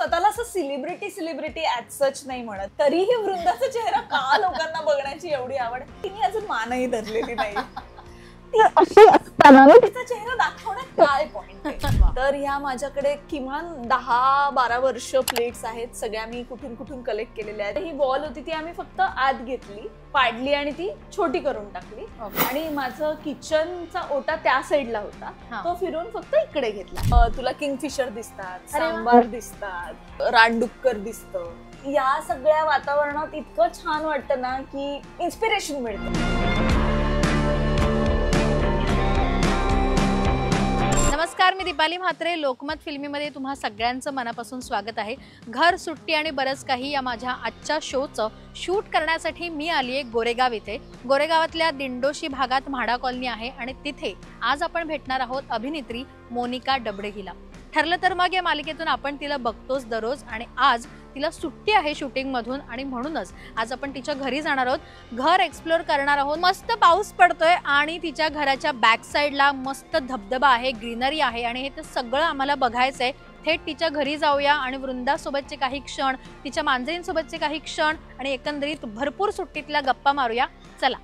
स्वतःला असं celebrity as सच नाही म्हणत, तरीही वृंदाचा चेहरा का लोकांना बघण्याची एवढी आवड, तिने अजून मानही धरलेली नाही. अशी असताना तिचा चेहरा दाखवण्यात काय पॉइंट आहे. तर ह्या माझ्याकडे किमान 10-12 वर्ष प्लेट्स आहेत, सगळ्या मी कुठून कुठून कलेक्ट केलेल्या आहेत. ही वॉल होती ती आम्ही फक्त आत घेतली, पाडली आणि ती छोटी करून टाकली. आणि माझं किचनचा ओटा त्या साईडला होता, तो फिरून फक्त इकडे घेतला. तुला किंगफिशर दिसतात, सांबार दिसतात, रानडुक्कर दिसतं. या सगळ्या वातावरणात इतकं छान वाटतं ना की इन्स्पिरेशन मिळतं. नमस्कार, मी दीपाली म्हात्रे. लोकमत फिल्मीमध्ये तुम्हा सगळ्यांचं मनापासून स्वागत आहे. घर, सुट्टी आणि बरंच काही या माझ्या आजच्या शोचं शूट करण्यासाठी मी आली आहे गोरेगाव इथे. गोरेगावातल्या दिंडोशी भागात म्हाडा कॉलनी आहे आणि तिथे आज आपण भेटणार आहोत अभिनेत्री मोनिका डबडे हिला. ठरलं तर मग या मालिकेतून आपण तिला बघतोच दररोज आणि आज तिला सुट्टी आहे शूटिंग मधून आणि म्हणूनच आज आपण तिच्या घरी जाणार आहोत, घर एक्सप्लोर करणार आहोत. मस्त पाऊस पडतोय आणि तिच्या घराच्या बॅक साईडला मस्त धबधबा आहे, ग्रीनरी आहे आणि हे तर सगळं आम्हाला बघायचंय. थेट तिच्या घरी जाऊया आणि वृंदासोबतचे काही क्षण, तिच्या मांजरींसोबतचे काही क्षण आणि एकंदरीत भरपूर सुट्टीतल्या गप्पा मारूया. चला.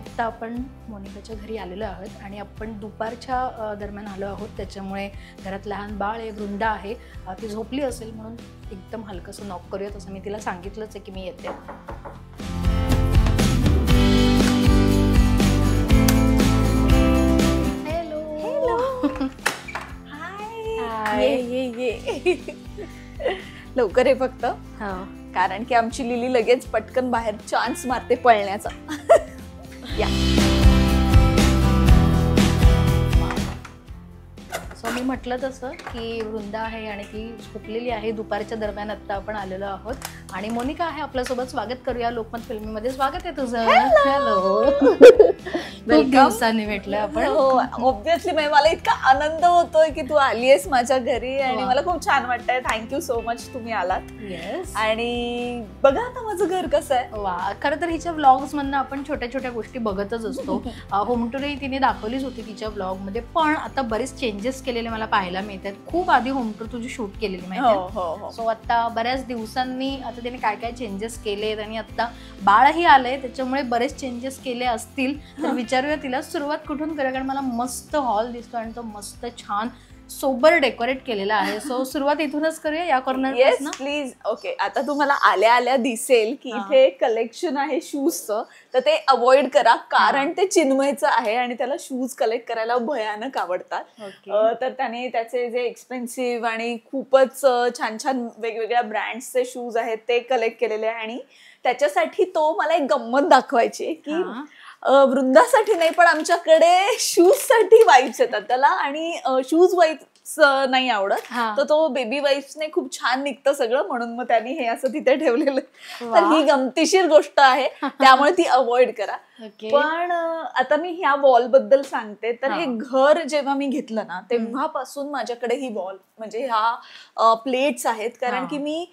आता आपण मोनिकाच्या घरी आलेलो आहोत आणि आपण दुपारच्या दरम्यान आलो आहोत, त्याच्यामुळे घरात लहान बाळ आहे, वृंदा आहे, ती झोपली असेल म्हणून एकदम हलकंसं नॉक करूया. तसं मी तिला सांगितलंच आहे की मी येते. हॅलो हॅलो, हाय, ये लवकर आहे फक्त, कारण की आमची लिली लगेच पटकन बाहेर चान्स मारते पळण्याचा. या. सो मी म्हटलं तसं की वृंदा आहे आणि ती झोपलेली आहे. दुपारच्या दरम्यान आता आपण आलेलो आहोत आणि मोनिका आहे आपल्यासोबत. स्वागत करूया लोकमत फिल्मीमध्ये. स्वागत आहे तुझं. हॅलो. खूप दिवसांनी भेटलं आपण. ऑब्व्हियसली मला इतका आनंद होतोय की तू आलीयस माझ्या घरी आणि मला खूप छान वाटतंय. थँक्यू सो मच तुम्ही आलात. येस. आणि बघा आता माझं घर कसं आहे. वा, खरं तर हिच्या व्लॉग्स मधनं आपण छोट्या छोट्या गोष्टी बघतच असतो. होम टूरही तिने दाखवलीच होती तिच्या व्लॉग मध्ये, पण आता बरेच चेंजेस केलेले मला पाहायला मिळतात. खूप आधी होम टूर तुझी शूट केलेली माहिती. सो आता बऱ्याच दिवसांनी आता तिने काय काय चेंजेस केलेत आणि आता बाळही आलंय त्याच्यामुळे बरेच चेंजेस केले असतील. तर विचारूया तिला सुरुवात कुठून करूया, कारण मला मस्त हॉल दिसतो आणि तो मस्त छान सोबर डेकोरेट केलेला आहे. सो सुरुवात इथूनच करूया, या कॉर्नर. Yes please. ओके, आता तुम्हाला आल्या आल्या दिसेल की इथे कलेक्शन आहे शूजचं, तर ते अवॉइड करा कारण ते चिन्मयचं आहे आणि त्याला शूज कलेक्ट करायला भयानक आवडतात. तर त्याने त्याचे जे एक्सपेन्सिव्ह आणि खूपच छान छान वेगवेगळ्या ब्रँड्सचे शूज आहेत ते कलेक्ट केलेले आहे. आणि त्याच्यासाठी तो मला एक गंमत दाखवायची की वृंदासाठी नाही पण आमच्याकडे शूज साठी वाईप्स येतात त्याला, आणि शूज वाईप्स नाही आवडत, तर तो बेबी वाईप्सने खूप छान निघतं सगळं, म्हणून मग त्यांनी हे असं तिथे ठेवलेलं. तर ही गमतीशीर गोष्ट आहे, त्यामुळे ती अवॉइड करा. पण आता मी ह्या वॉल बद्दल सांगते. तर हे घर जेव्हा मी घेतलं ना तेव्हापासून माझ्याकडे ही वॉल म्हणजे ह्या प्लेट्स आहेत, कारण की मी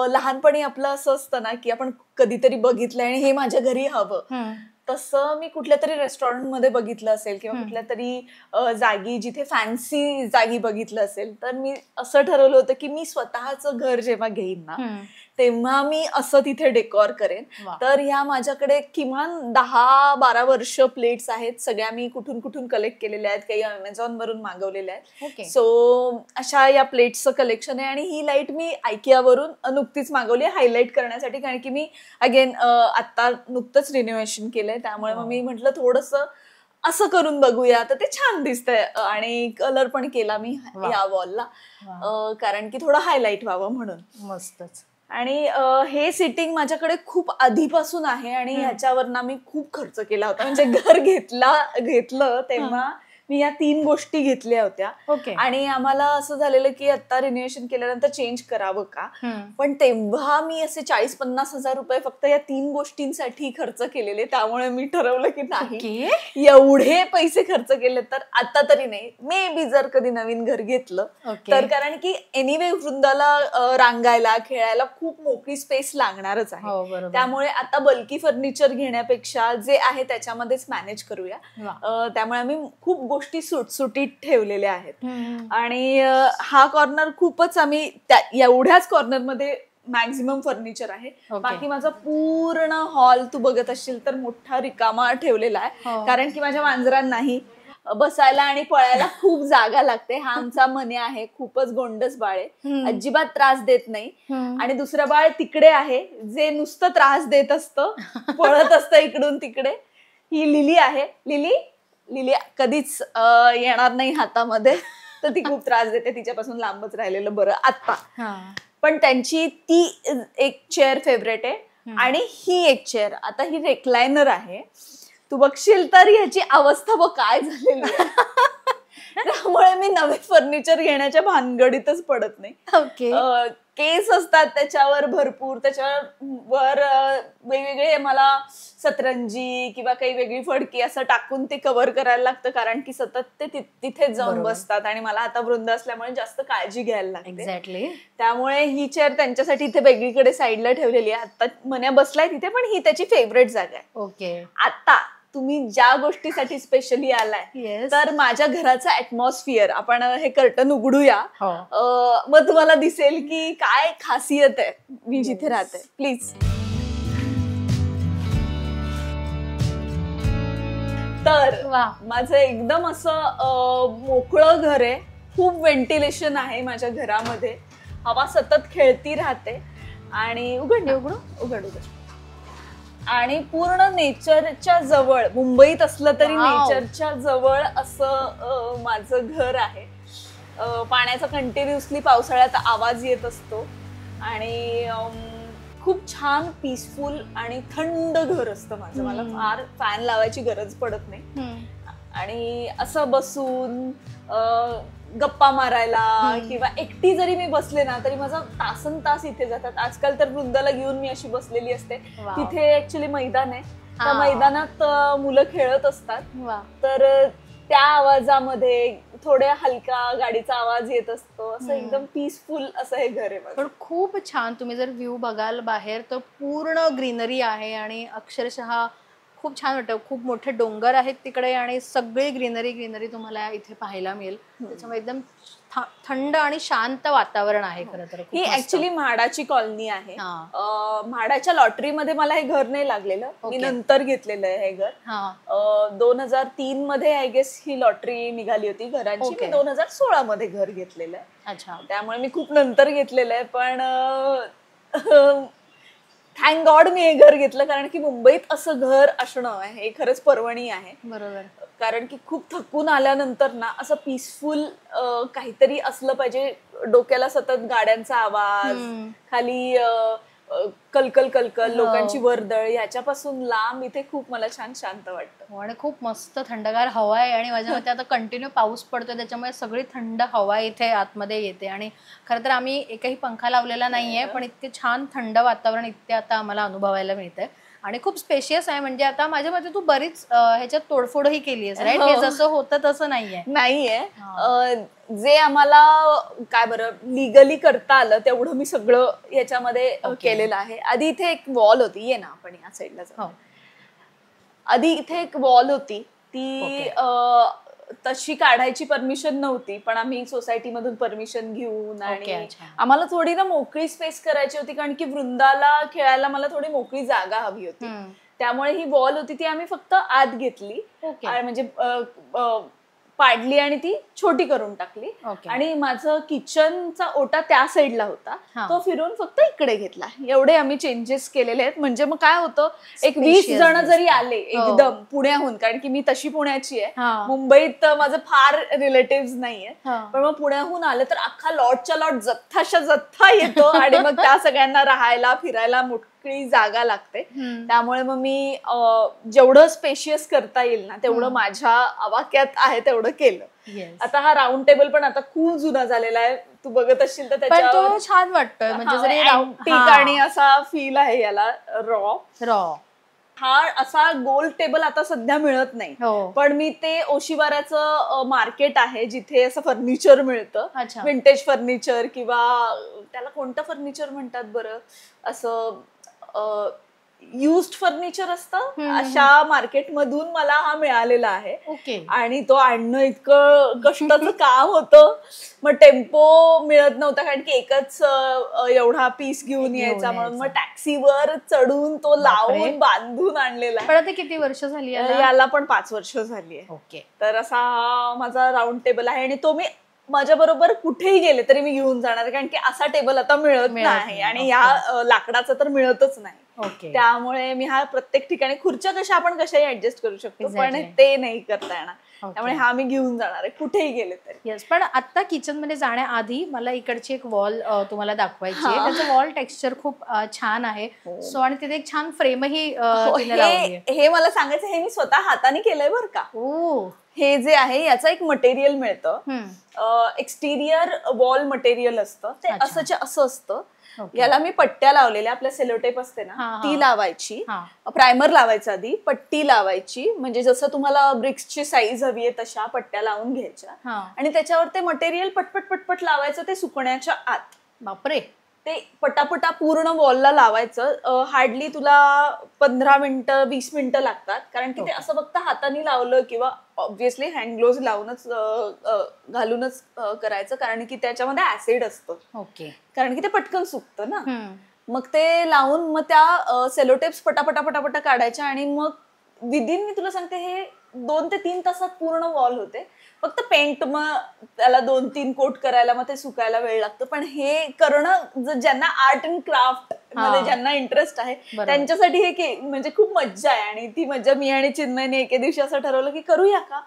लहानपणी आपलं असं असतं ना की आपण कधीतरी बघितलं आणि हे माझ्या घरी हवं, तसं मी कुठल्या तरी रेस्टॉरंट मध्ये बघितलं असेल किंवा कुठल्या तरी जागी जिथे फॅन्सी जागी बघितलं असेल, तर मी असं ठरवलं होतं की मी स्वतःचं घर जेव्हा घेईन ना तेव्हा मी असं तिथे डेकोर करेन. तर ह्या माझ्याकडे किमान 10-12 वर्ष प्लेट्स आहेत, सगळ्या मी कुठून कुठून कलेक्ट केलेल्या आहेत, काही अमेझॉन वरून मागवलेल्या आहेत. सो अशा या प्लेट्सचं कलेक्शन आहे. आणि ही लाईट मी IKEA वरून नुकतीच मागवली हायलाइट करण्यासाठी, कारण की मी अगेन आता नुकतंच रिनोव्हेशन केलंय, त्यामुळे मग मी म्हटलं थोडंसं असं करून बघूया, तर ते छान दिसतंय. आणि कलर पण केला मी या वॉलला, कारण की थोडं हायलाइट व्हावं म्हणून. मस्तच. आणि हे सिटिंग माझ्याकडे खूप आधीपासून आहे आणि ह्याच्यावर ना मी खूप खर्च केला होता. म्हणजे घर घेतलं तेव्हा मी या 3 गोष्टी घेतल्या होत्या. ओके. आणि आम्हाला असं झालेलं की आता रिनोव्हेशन केल्यानंतर चेंज करावं का, पण तेव्हा मी असे 40-50 हजार रुपये फक्त या 3 गोष्टींसाठी खर्च केलेले. त्यामुळे मी ठरवलं की नाही, एवढे पैसे खर्च केले तर आता तरी नाही. मे बी जर कधी नवीन घर घेतलं तर, कारण की एनिवे वृंदाला रांगायला खेळायला खूप मोकळी स्पेस लागणारच आहे. त्यामुळे आता बल्की फर्निचर घेण्यापेक्षा जे आहे त्याच्यामध्येच मॅनेज करूया. त्यामुळे आम्ही खूप गोष्टी सुटसुटीत ठेवलेल्या आहेत. आणि हा कॉर्नर खूपच आम्ही एवढ्याच कॉर्नर मध्ये मॅक्झिमम फर्निचर आहे. बाकी माझा पूर्ण हॉल तू बघत असशील तर मोठा रिकामा ठेवलेला आहे, कारण की माझ्या मांजरांनाही बसायला आणि पळायला खूप जागा लागते. हा आमचा मने आहे, खूपच गोंडस बाळ आहे, अजिबात त्रास देत नाही. आणि दुसरं बाळ तिकडे आहे जे नुसतं त्रास देत असतं, पळत असतं इकडून तिकडे. ही लिली आहे. लिली कधीच येणार नाही हातामध्ये, तर ती खूप त्रास देते. तिच्यापासून लांबच राहिलेलं बरं आता. पण त्यांची ती एक चेअर फेवरेट आहे आणि ही एक चेअर. आता ही रेक्लायनर आहे. तू बघशील तर ह्याची अवस्था बघ काय झालेली आहे. त्यामुळे मी नवे फर्निचर घेण्याच्या भानगडीतच पडत नाही. केस असतात त्याच्यावर भरपूर, त्याच्यावर वेगवेगळे मला सतरंजी किंवा काही वेगळी फडकी असं टाकून ते कव्हर करायला लागतं, कारण की सतत ते तिथेच जाऊन बसतात आणि मला आता वृंद असल्यामुळे जास्त काळजी घ्यायला लागते. त्यामुळे ही चेअर त्यांच्यासाठी इथे वेगळीकडे साईडला ठेवलेली आहे. आता मन्या बसलाय तिथे, पण ही त्याची फेवरेट जागा आहे. आता तुम्ही ज्या गोष्टीसाठी स्पेशली आलाय तर माझ्या घराचा ऍटमॉस्फिअर, आपण हे कर्टन उघडूया, मग तुम्हाला दिसेल की काय खासियत आहे मी जिथे राहते. प्लीज. तर माझं एकदम असं मोकळं घर आहे, खूप व्हेंटिलेशन आहे माझ्या घरामध्ये, हवा सतत खेळती राहते. आणि उघड आणि पूर्ण नेचरच्या जवळ, मुंबईत असलं तरी नेचरच्या जवळ असं माझं घर आहे. पाण्याचा कंटिन्युअसली पावसाळ्यात आवाज येत असतो आणि खूप छान पीसफुल आणि थंड घर असतं माझं. मला फार फॅन लावायची गरज पडत नाही. आणि असं बसून गप्पा मारायला किंवा एकटी जरी मी बसले ना तरी माझा तासन तास इथे जातात. आजकाल तर वृंदाला घेऊन मी अशी बसलेली असते. तिथे ऍक्च्युली मैदान आहे, त्या मैदानात मुलं खेळत असतात. तर त्या आवाजामध्ये थोड्या हलका गाडीचा आवाज येत असतो. असं एकदम पीसफुल असं हे घर आहे. पण खूप छान. तुम्ही जर व्ह्यू बघाल बाहेर तर पूर्ण ग्रीनरी आहे आणि अक्षरशः खूप छान वाटतं. खूप मोठे डोंगर आहेत तिकडे आणि सगळी ग्रीनरी तुम्हाला इथे पाहायला मिळेल. त्याच्यामुळे एकदम थंड आणि शांत वातावरण आहे. खरं तर ही ऍक्च्युली म्हाडाची कॉलनी आहे. म्हाडाच्या लॉटरीमध्ये मला हे घर नाही लागलेलं, मी नंतर घेतलेलं आहे हे घर. 2003 मध्ये आय गेस ही लॉटरी निघाली होती घरांची. मी 2016 मध्ये घर घेतलेलं आहे. त्यामुळे मी खूप नंतर घेतलेलं आहे. पण थँक गॉड मी हे घर घेतलं, कारण की मुंबईत असं घर असणं हे खरंच पर्वणी आहे. बरोबर. कारण की खूप थकून आल्यानंतर ना असं पीसफुल काहीतरी असलं पाहिजे. डोक्याला सतत गाड्यांचा आवाज, खाली कलकल लोकांची वर्दळ, याच्यापासून लांब इथे खूप मला छान शांत वाटतं. आणि खूप मस्त थंडगार हवा आहे. आणि माझ्या मते आता कंटिन्यू पाऊस पडतोय, त्याच्यामुळे सगळी थंड हवा इथे आतमध्ये येते. आणि खरं तर आम्ही एकही पंखा लावलेला नाहीये, पण इतके छान थंड वातावरण इथे आता आम्हाला अनुभवायला मिळतंय. आणि खूप स्पेशियस आहे. म्हणजे आता माझ्या मते तू बरीच ह्याच्यात तोडफोडही केली आहेस, राईट? हे जसं होतं तसं नाहीये. जे आम्हाला काय बरं लीगली करता आलं तेवढं मी सगळं ह्याच्यामध्ये केलेलं आहे. आधी इथे एक वॉल होती, ये ना आपण या साईडला जाऊ. आधी इथे एक वॉल होती, ती तशी काढायची परमिशन नव्हती, पण आम्ही सोसायटीमधून परमिशन घेऊन आणि आम्हाला थोडी ना मोकळी स्पेस करायची होती, कारण की वृंदाला खेळायला मला थोडी मोकळी जागा हवी होती. त्यामुळे ही वॉल होती ती आम्ही फक्त आत घेतली, म्हणजे पाडली आणि ती छोटी करून टाकली. आणि माझं किचनचा ओटा त्या साईडला होता, तो फिरून फक्त इकडे घेतला. एवढे आम्ही चेंजेस केलेले आहेत. म्हणजे मग काय होतं, एक 20 जण जरी आले एकदम पुण्याहून, कारण की मी तशी पुण्याची आहे, मुंबईत माझं फार रिलेटिव्ह नाहीये, पण मग पुण्याहून आले तर अख्खा लॉटच्या लॉट जथ्था येतो आणि मग त्या सगळ्यांना राहायला फिरायला मोकळी जागा लागते. त्यामुळे मग मी जेवढं स्पेशियस करता येईल ना तेवढं माझ्या आवाक्यात आहे तेवढं केलं. आता हा राऊंड टेबल पण आता खूप जुना झालेला आहे, तू बघत असशील तर त्याच्यावर छान वाटतोय, म्हणजे जरी आणि असा फील आहे याला. रॉ हा असा गोल टेबल आता सध्या मिळत नाही, पण मी ते ओशिवाराचं मार्केट आहे जिथे असं फर्निचर मिळतं, विंटेज फर्निचर किंवा त्याला कोणतं फर्निचर म्हणतात बरं, असं युज्ड फर्निचर असतं, अशा मार्केट मधून मला हा मिळालेला आहे. आणि तो आणणं इतकं कष्टाचं काम होतं. मग टेम्पो मिळत नव्हता कारण की एकच एवढा पीस घेऊन यायचा, म्हणून मग टॅक्सीवर चढून तो लावून बांधून आणलेला आहे. पण आता किती वर्ष झाली याला? पण 5 वर्ष झाली आहे. तर असा हा माझा राऊंड टेबल आहे आणि तो मी माझ्या बरोबर कुठेही गेले तरी मी घेऊन जाणार, कारण की असा टेबल आता मिळत नाही आणि या लाकडाचा तर मिळतच नाही. त्यामुळे मी हा प्रत्येक ठिकाणी, खुर्च्या कशा आपण कशाही ऍडजस्ट करू शकतो पण ते नाही करता येणार, त्यामुळे हा मी घेऊन जाणार आहे कुठेही गेले तरी. पण आता किचन मध्ये जाण्याआधी मला इकडची एक वॉल तुम्हाला दाखवायची आहे. त्याचं वॉल टेक्स्चर खूप छान आहे. सो आणि तिथे एक छान फ्रेमही हे मला सांगायचं, हे मी स्वतः हाताने केलंय बरं का. हे जे आहे याचं एक मटेरियल मिळतं, एक्सटिरियर वॉल मटेरियल असतं ते, असं असतं. याला मी पट्ट्या लावलेल्या, आपल्या सेलोटेप असते ना ती लावायची, प्रायमर लावायचं आधी, पट्टी लावायची, म्हणजे जसं तुम्हाला ब्रिक्सची साईज हवी आहे तशा पट्ट्या लावून घ्यायच्या आणि त्याच्यावर ते मटेरियल पटपट पटपट लावायचं ते सुकण्याच्या आत. बापरे. ते पटापटा पूर्ण वॉलला लावायचं. हार्डली तुला 15 मिनिटं 20 मिनिटं लागतात, कारण की ते असं फक्त हाताने लावलं किंवा ऑब्व्हियसली हँड ग्लोव्ज लावूनच घालूनच करायचं, कारण की त्याच्यामध्ये ऍसिड असतं, कारण की ते पटकन सुकतं ना. मग ते लावून मग त्या सेलोटेप्स पटापटा पटापटा काढायच्या आणि मग विदिन, मी तुला सांगते, हे 2 ते 3 तासात पूर्ण वॉल होते. फक्त पेंट मग त्याला 2-3 कोट करायला मग ते सुकायला वेळ लागतो, पण हे करणं ज्यांना आर्ट अँड क्राफ्ट मध्ये ज्यांना इंटरेस्ट आहे त्यांच्यासाठी हे म्हणजे खूप मज्जा आहे. आणि ती मज्जा मी आणि चिन्मयने एके दिवशी असं ठरवलं की करूया का,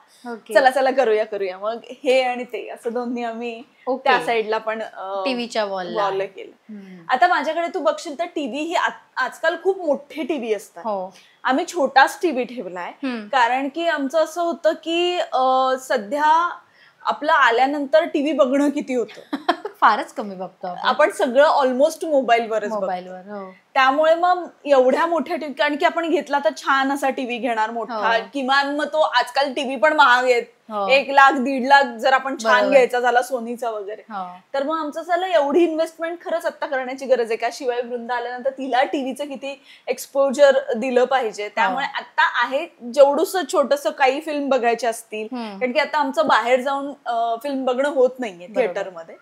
चला करूया. मग हे आणि ते असं दोन्ही आम्ही त्या साईडला पण टीव्हीच्या वॉलला केलं. आता माझ्याकडे तू बघशील तर टीव्ही ही आजकाल खूप मोठे टीव्ही असतात. आम्ही छोटाच टीव्ही ठेवलाय, कारण की आमचं असं होतं की सध्या आपलं आल्यानंतर टीव्ही बघणं किती होतं, फारच कमी बघतो आपण सगळं ऑलमोस्ट मोबाईलवर. त्यामुळे मग एवढ्या मोठ्या टीव्ही, कारण की आपण घेतला तर छान असा टीव्ही घेणार मोठा, किमान मग तो आजकाल टीव्ही पण महाग आहेत, 1 लाख 1.5 लाख जर आपण छान घ्यायचा झाला सोनीचा वगैरे, तर मग आमचं झालं एवढी इन्व्हेस्टमेंट खरंच आता करण्याची गरज आहे का. शिवाय वृंदा आल्यानंतर तिला टीव्हीचं किती एक्सपोजर दिलं पाहिजे. त्यामुळे आता आहे जेवढंसं छोटंसं काही फिल्म बघायचे असतील, कारण की आता आमचं बाहेर जाऊन फिल्म बघणं होत नाहीये थिएटरमध्ये,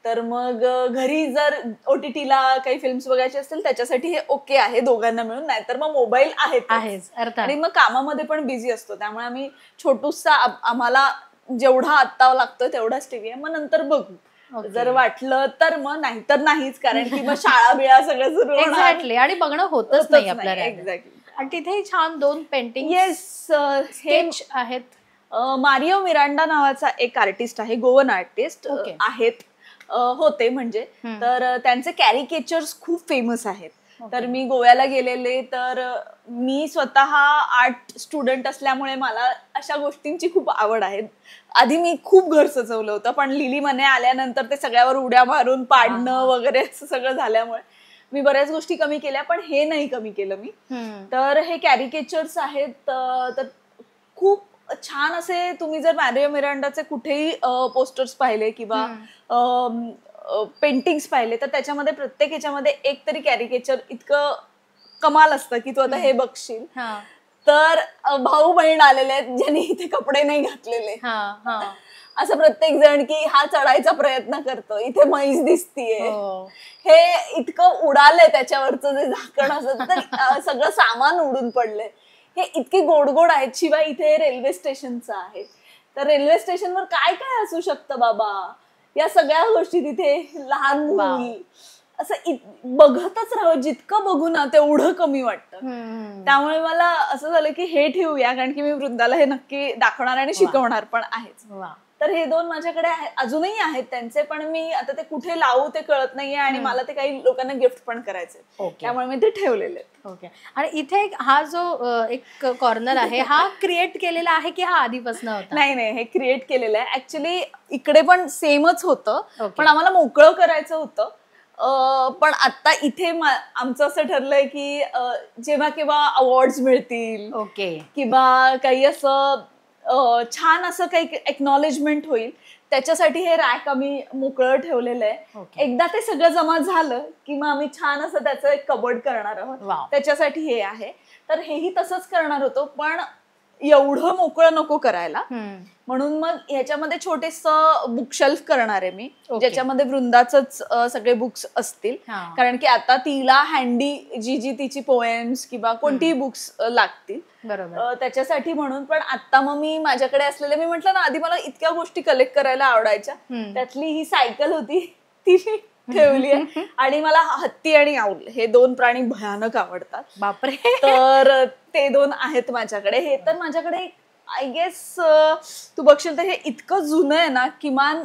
तर मग घरी जर OTTला काही फिल्म्स बघायचे असतील त्याच्यासाठी हे ओके आहे दोघांना मिळून, नाहीतर मग मोबाईल आहेच आणि मग कामामध्ये पण बिझी असतो. त्यामुळे आम्ही छोटूसा, आम्हाला जेवढा आत्ता लागतोय तेवढाच टीव्ही आहे, मग नंतर बघू जर वाटलं तर, मग नाहीतर नाहीच, कारण की मग शाळा बिळा सगळं सुरू होणार आणि बघणं होतच नाही आपल्याला. एक्झॅक्टली. आणि तिथे छान 2 पेंटिंग स्केच आहेत. मारिओ मिरांडा नावाचा एक आर्टिस्ट आहे, गोवन आर्टिस्ट आहेत, होते म्हणजे, तर त्यांचे कॅरिकेचर्स खूप फेमस आहेत. तर मी गोव्याला गेलेले, तर मी स्वतः आर्ट स्टुडंट असल्यामुळे मला अशा गोष्टींची खूप आवड आहे. आधी मी खूप घर सजवलं होतं, पण लिली मने आल्यानंतर ते सगळ्यावर उड्या मारून पाडणं वगैरे असं सगळं झाल्यामुळे मी बऱ्याच गोष्टी कमी केल्या, पण हे नाही कमी केलं मी. तर हे कॅरिकेचर्स आहेत, तर खूप छान असे. तुम्ही जर मारिओ मिरांडाचे कुठेही पोस्टर्स पाहिले किंवा पेंटिंग्स पाहिले, तर त्याच्यामध्ये प्रत्येक ह्याच्यामध्ये एक तरी कॅरिकेचर इतकं कमाल असतं की तू आता हे बघशील तर भाऊ बहीण आलेले आहेत ज्यांनी इथे कपडे नाही घातलेले, असं प्रत्येक जण की हा चढायचा प्रयत्न करतो, इथे म्हैस दिसतीये, हे इतकं उडालंय त्याच्यावरचं जे झाकण असत, तर सगळं सामान उडून पडलंय. हे इतके गोड गोड आहेत. शिवाय इथे रेल्वे स्टेशनचं आहे, तर रेल्वे स्टेशनवर काय काय असू शकतं बाबा, या सगळ्या गोष्टी तिथे. लहान मुल असं बघतच राहावं, जितकं बघू ना तेवढं कमी वाटतं. त्यामुळे मला असं झालं की हे ठेवूया, कारण की मी वृंदाला हे नक्की दाखवणार आणि शिकवणार पण आहेच. तर हे 2 माझ्याकडे अजूनही आहेत त्यांचे, पण मी आता ते कुठे लावू ते कळत नाहीये आणि मला ते काही लोकांना गिफ्ट पण करायचे, त्यामुळे मी ते ठेवलेले आहेत. ओके. आणि इथे हा जो एक कॉर्नर आहे हा क्रिएट केलेला आहे की हा आधीपासून होता? नाही नाही, हे क्रिएट केलेलं आहे. ऍक्च्युली इकडे पण सेमच होतं, पण आम्हाला मोकळं करायचं होतं. पण आता इथे आमचं असं ठरलंय की जेव्हा केव्हा अवॉर्ड्स मिळतील किंवा काही असं छान असं काही एक्नॉलेजमेंट होईल, त्याच्यासाठी हे रॅक आम्ही मोकळं ठेवलेलं आहे. एकदा ते सगळं जमा झालं की मग आम्ही छान असं त्याचं एक कबर्ड करणार आहोत, त्याच्यासाठी हे आहे. तर हेही तसंच करणार होतो, पण एवढं मोकळं नको करायला, म्हणून मग ह्याच्यामध्ये छोटेसं बुकशेल्फ करणार आहे मी, ज्याच्यामध्ये वृंदाचंच सगळे बुक्स असतील. कारण की आता तिला हँडी जी तिची पोएम्स किंवा कोणतीही बुक्स लागतील, त्याच्यासाठी म्हणून. पण आता मग मी माझ्याकडे असलेले, मी म्हटलं ना आधी मला इतक्या गोष्टी कलेक्ट करायला आवडायच्या, त्यातली ही सायकल होती ती ठेवली आहे. आणि मला हत्ती आणि आऊल हे 2 प्राणी भयानक आवडतात. बापरे. तर ते 2 आहेत माझ्याकडे. हे तर माझ्याकडे आय गेस तू बघशील तर हे इतकं जुनं आहे ना, किमान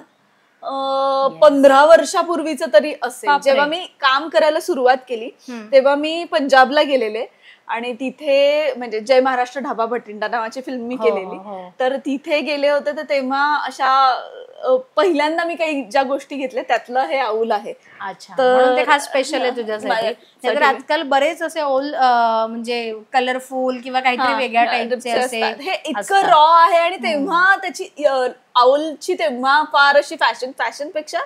15 वर्षापूर्वीचं तरी असेल. जेव्हा मी काम करायला सुरुवात केली तेव्हा मी पंजाबला गेलेले आणि तिथे म्हणजे जय महाराष्ट्र ढाबा भटिंडा नावाची फिल्म मी केलेली. तर तिथे गेले होते, तर तेव्हा अशा पहिल्यांदा मी काही ज्या गोष्टी घेतल्या त्यातलं हे आऊल आहे. तर ते खास स्पेशल आहे तुझ्यासाठी. तर आजकाल बरेच असे ओल म्हणजे कलरफुल किंवा काहीतरी वेगळ्या टाईपचे असे, हे इतकं रॉ आहे. आणि तेव्हा त्याची आऊलची तेव्हा फार अशी फॅशन पेक्षा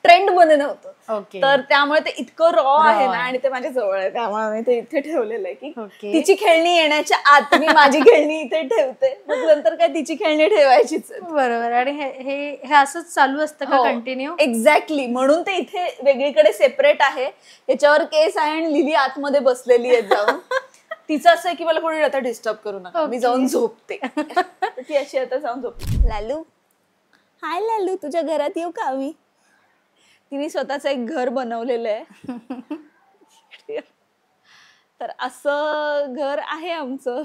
ट्रेंड मध्ये नव्हतं, तर त्यामुळे ते इतकं रॉ आहे ना, आणि ते माझ्या जवळ आहे, त्यामुळे मी ते इथे ठेवलेलं आहे की तिची खेळणी येण्याच्या आत मी माझी खेळणी इथे ठेवते, मग नंतर काय तिची खेळणी ठेवायचीच. बरोबर. आणि हे असंच चालू असतं का कंटिन्यू? एक्झॅक्टली, म्हणून ते इथे वेगळीकडे सेपरेट आहे. याच्यावर केस आहे आणि लिली आतमध्ये बसलेली आहे जाऊन. तिचं असं आहे की मला कोणी आता डिस्टर्ब करू नका, मी जाऊन झोपते. ती अशी आता जाऊन झोपते. लालू, हाय लालू, तुझ्या घरात येऊ का मी? तिने स्वतःच एक घर बनवलेलं आहे. तर असं घर आहे आमचं.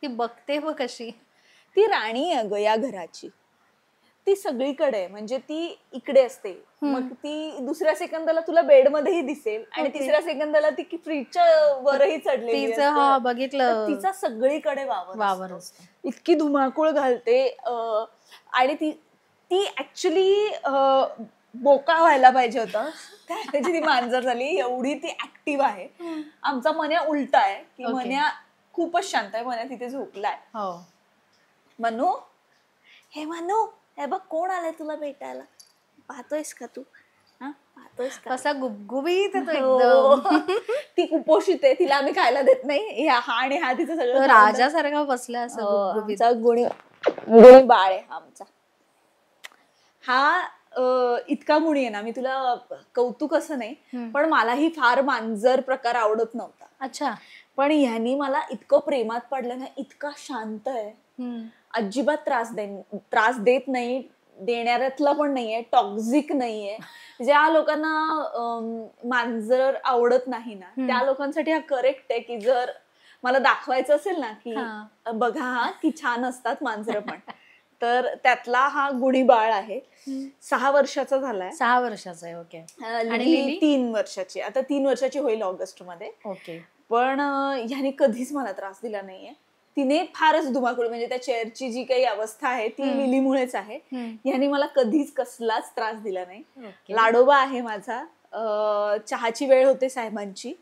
ती बघते व कशी, ती राणी आहे ग या घराची. ती सगळीकडे आहे, म्हणजे ती इकडे असते, मग ती दुसऱ्या सेकंदाला तुला बेडमध्येही दिसेल आणि तिसऱ्या सेकंदाला ती फ्रीजच्या वरही चढलेली असते. बघितलं, तिचा सगळीकडे वावर असतो. इतकी धुमाकूळ घालते. आणि ती ऍक्च्युली बोका व्हायला पाहिजे होतं, त्याची ती मांजर झाली, एवढी ती ऍक्टिव्ह आहे. आमचा मन्या उलटा आहे की मन्या खूपच शांत आहे. मन्या तिथे झोपलाय. मनू, हे मनू, हे बघ कोण आलाय तुला भेटायला, पाहतोयस का तू? पाहतोयस का? कसा गुबगुबीत एकदम. ती कुपोषित आहे, तिला आम्ही खायला देत नाही. हा आणि हा तिचं सगळं राजासारखा बसला असं. गुणी बाळ आहे आमचा. हा इतका गुणी आहे ना, मी तुला कौतुक असं नाही, पण मलाही फार मांजर प्रकार आवडत नव्हता. अच्छा. पण ह्यानी मला इतकं प्रेमात पडलं ना, इतका शांत आहे, अजिबात त्रास देत नाही, देणाऱ्यातला पण नाहीये, टॉक्झिक नाहीये. ज्या लोकांना मांजर आवडत नाही ना, त्या लोकांसाठी हा करेक्ट आहे की जर मला दाखवायचं असेल ना की बघा हा की छान असतात मांजरं पण, तर त्यातला हा गुणी बाळ आहे. 6 वर्षाचा झालाय. 6 वर्षाचा आहे. ओके. आणि 3 वर्षाची, आता 3 वर्षाची होईल ऑगस्ट मध्ये. ओके. पण ह्याने कधीच मला त्रास दिला नाहीये. तिने फारच धुमाकूळ, म्हणजे त्या चेअरची जी काही अवस्था आहे ती लिलीमुळेच आहे. ह्याने मला कधीच कसलाच त्रास दिला नाही. लाडोबा आहे माझा. चहाची वेळ होते साहेबांची,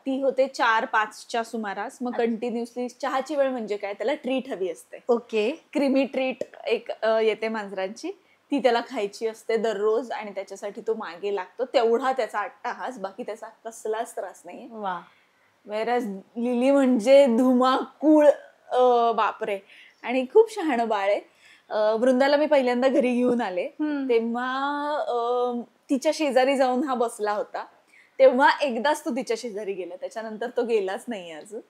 ती होते 4-5च्या सुमारास. मग कंटिन्युअसली चहाची वेळ म्हणजे काय, त्याला ट्रीट हवी असते. ओके. क्रीमी ट्रीट एक येते मांजरांची, ती त्याला खायची असते दररोज, आणि त्याच्यासाठी तो मागे लागतो. तेवढा त्याचा अट्टाहास, बाकी त्याचा कसलाच त्रास नाहीये. वेरॅज लिली म्हणजे धुमाकूळ, बापरे. आणि खूप शहाणं बाळ आहे. वृंदाला मी पहिल्यांदा घरी घेऊन आले तेव्हा तिच्या शेजारी जाऊन हा बसला होता. तेव्हा एकदाच तो तिच्या शेजारी गेला, त्याच्यानंतर तो गेलाच नाही अजून.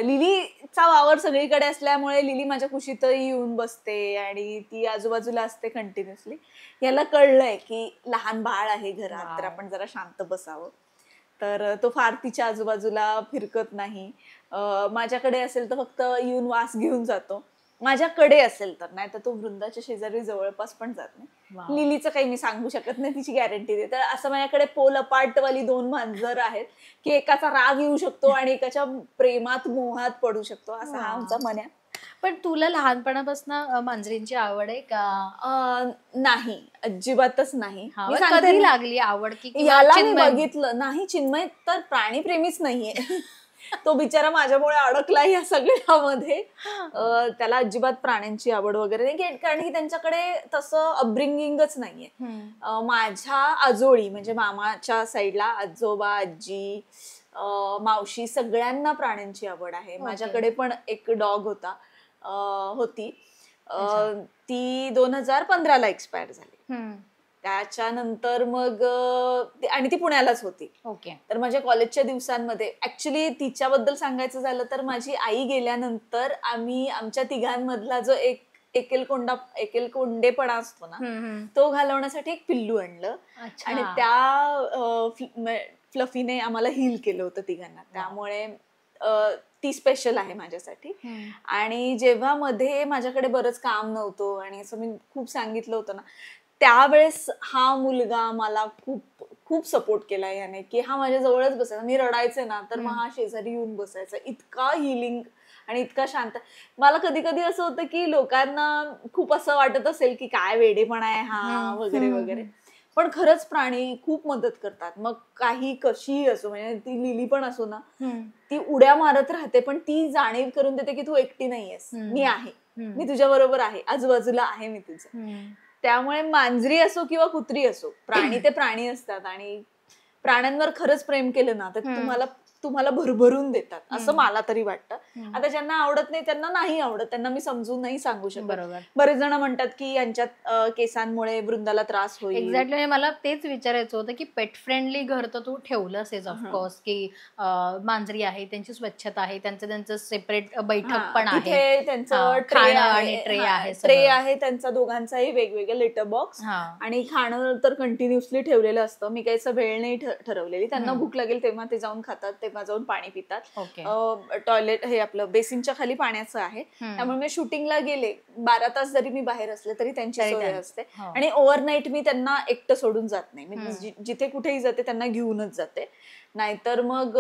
लिलीचा वावर सगळीकडे असल्यामुळे लिली माझ्या कुशीतही येऊन बसते आणि ती आजूबाजूला असते कंटिन्युअसली. याला कळलंय की लहान बाळ आहे घरात, तर आपण जरा शांत बसावं. तर तो फार तिच्या आजूबाजूला फिरकत नाही. माझ्याकडे असेल तर फक्त येऊन वास घेऊन जातो. माझ्याकडे असेल तर, नाही तर तो वृंदाच्या शेजारी जवळपास पण जात नाही. लिलीचं काही मी सांगू शकत नाही, तिची गॅरंटी दे. तर असं माझ्याकडे पोल अपार्टवाली 2 मांजर आहेत की एकाचा राग येऊ शकतो आणि एकाच्या प्रेमात मोहात पडू शकतो, असा हा आमचा मन आहे. पण तुला लहानपणापासून मांजरींची आवड आहे का? नाही, अजिबातच नाही. कधी लागली आवड की याला मी बघितलं नाही. चिन्मय तर प्राणीप्रेमीच नाहीये. तो बिचारा माझ्यामुळे अडकला या सगळ्यामध्ये. त्याला अजिबात प्राण्यांची आवड वगैरे नाही, कारण की त्यांच्याकडे तसं अपब्रिंगिंगच नाहीये. माझ्या आजोळी म्हणजे मामाच्या साईडला आजोबा, आजी, मावशी सगळ्यांना प्राण्यांची आवड आहे. माझ्याकडे पण एक डॉग होती. ती 2015ला एक्सपायर झाली. त्याच्यानंतर मग आणि ती पुण्यालाच होती. तर माझ्या कॉलेजच्या दिवसांमध्ये ऍक्च्युली तिच्याबद्दल सांगायचं झालं तर माझी आई गेल्यानंतर आम्ही आमच्या तिघांमधला जो एकेलकोंडेपणा असतो ना, तो घालवण्यासाठी एक पिल्लू आणलं आणि त्या फ्लफीने आम्हाला हील केलं होतं तिघांना. त्यामुळे ती स्पेशल आहे माझ्यासाठी. आणि जेव्हा मध्ये माझ्याकडे बरंच काम नव्हतं आणि असं मी खूप सांगितलं होतं ना, त्यावेळेस हा मुलगा मला खूप खूप सपोर्ट केला याने, की हा माझ्या जवळच बसायचा. मी रडायचे ना तर मग हा शेजारी येऊन बसायचा. इतका हिलिंग आणि इतका शांत. मला कधी कधी असं होतं की लोकांना खूप असं वाटत असेल की काय वेडेपणा आहे हा वगैरे वगैरे, पण खरंच प्राणी खूप मदत करतात. मग काही कशीही असो, म्हणजे ती लिली पण असो ना, ती उड्या मारत राहते पण ती जाणीव करून देते की तू एकटी नाहीयेस, मी आहे, मी तुझ्या बरोबर आहे, आजूबाजूला आहे मी तुझं. त्यामुळे मांजरी असो किंवा कुत्री असो, प्राणी ते प्राणी असतात आणि प्राण्यांवर खरंच प्रेम केलं ना तर तुम्हाला भरभरून देतात, असं मला तरी वाटतं. आता ज्यांना आवडत नाही त्यांना नाही आवडत, त्यांना मी समजून नाही सांगू शकत. बरेच जण म्हणतात की यांच्यात केसांमुळे वृंदाला त्रास होईल. एक्झॅक्टली, मला तेच विचारायचं होतं की पेट फ्रेंडली घर तर तू ठेवलं असेल ऑफकोर्स, की मांजरी आहे, त्यांची स्वच्छता आहे, त्यांचं सेपरेट बैठक पण आहे, त्यांचं ट्रे आहे त्यांचा दोघांचाही वेगवेगळं लेटर बॉक्स, आणि खाणं तर कंटिन्युअसली ठेवलेलं असतं. मी काही असं वेळ नाही ठरवलेली. त्यांना भूक लागेल तेव्हा ते जाऊन खातात, तेव्हा जाऊन पाणी पितात. टॉयलेट हे आपलं बेसिनच्या खाली पाण्याचं आहे, त्यामुळे मी शूटिंगला गेले 12 तास जरी मी बाहेर असले तरी त्यांची सोय असते. आणि ओव्हरनाईट मी त्यांना एकटं सोडून जात नाही. मी जिथे कुठेही जाते त्यांना घेऊनच जाते. नाहीतर मग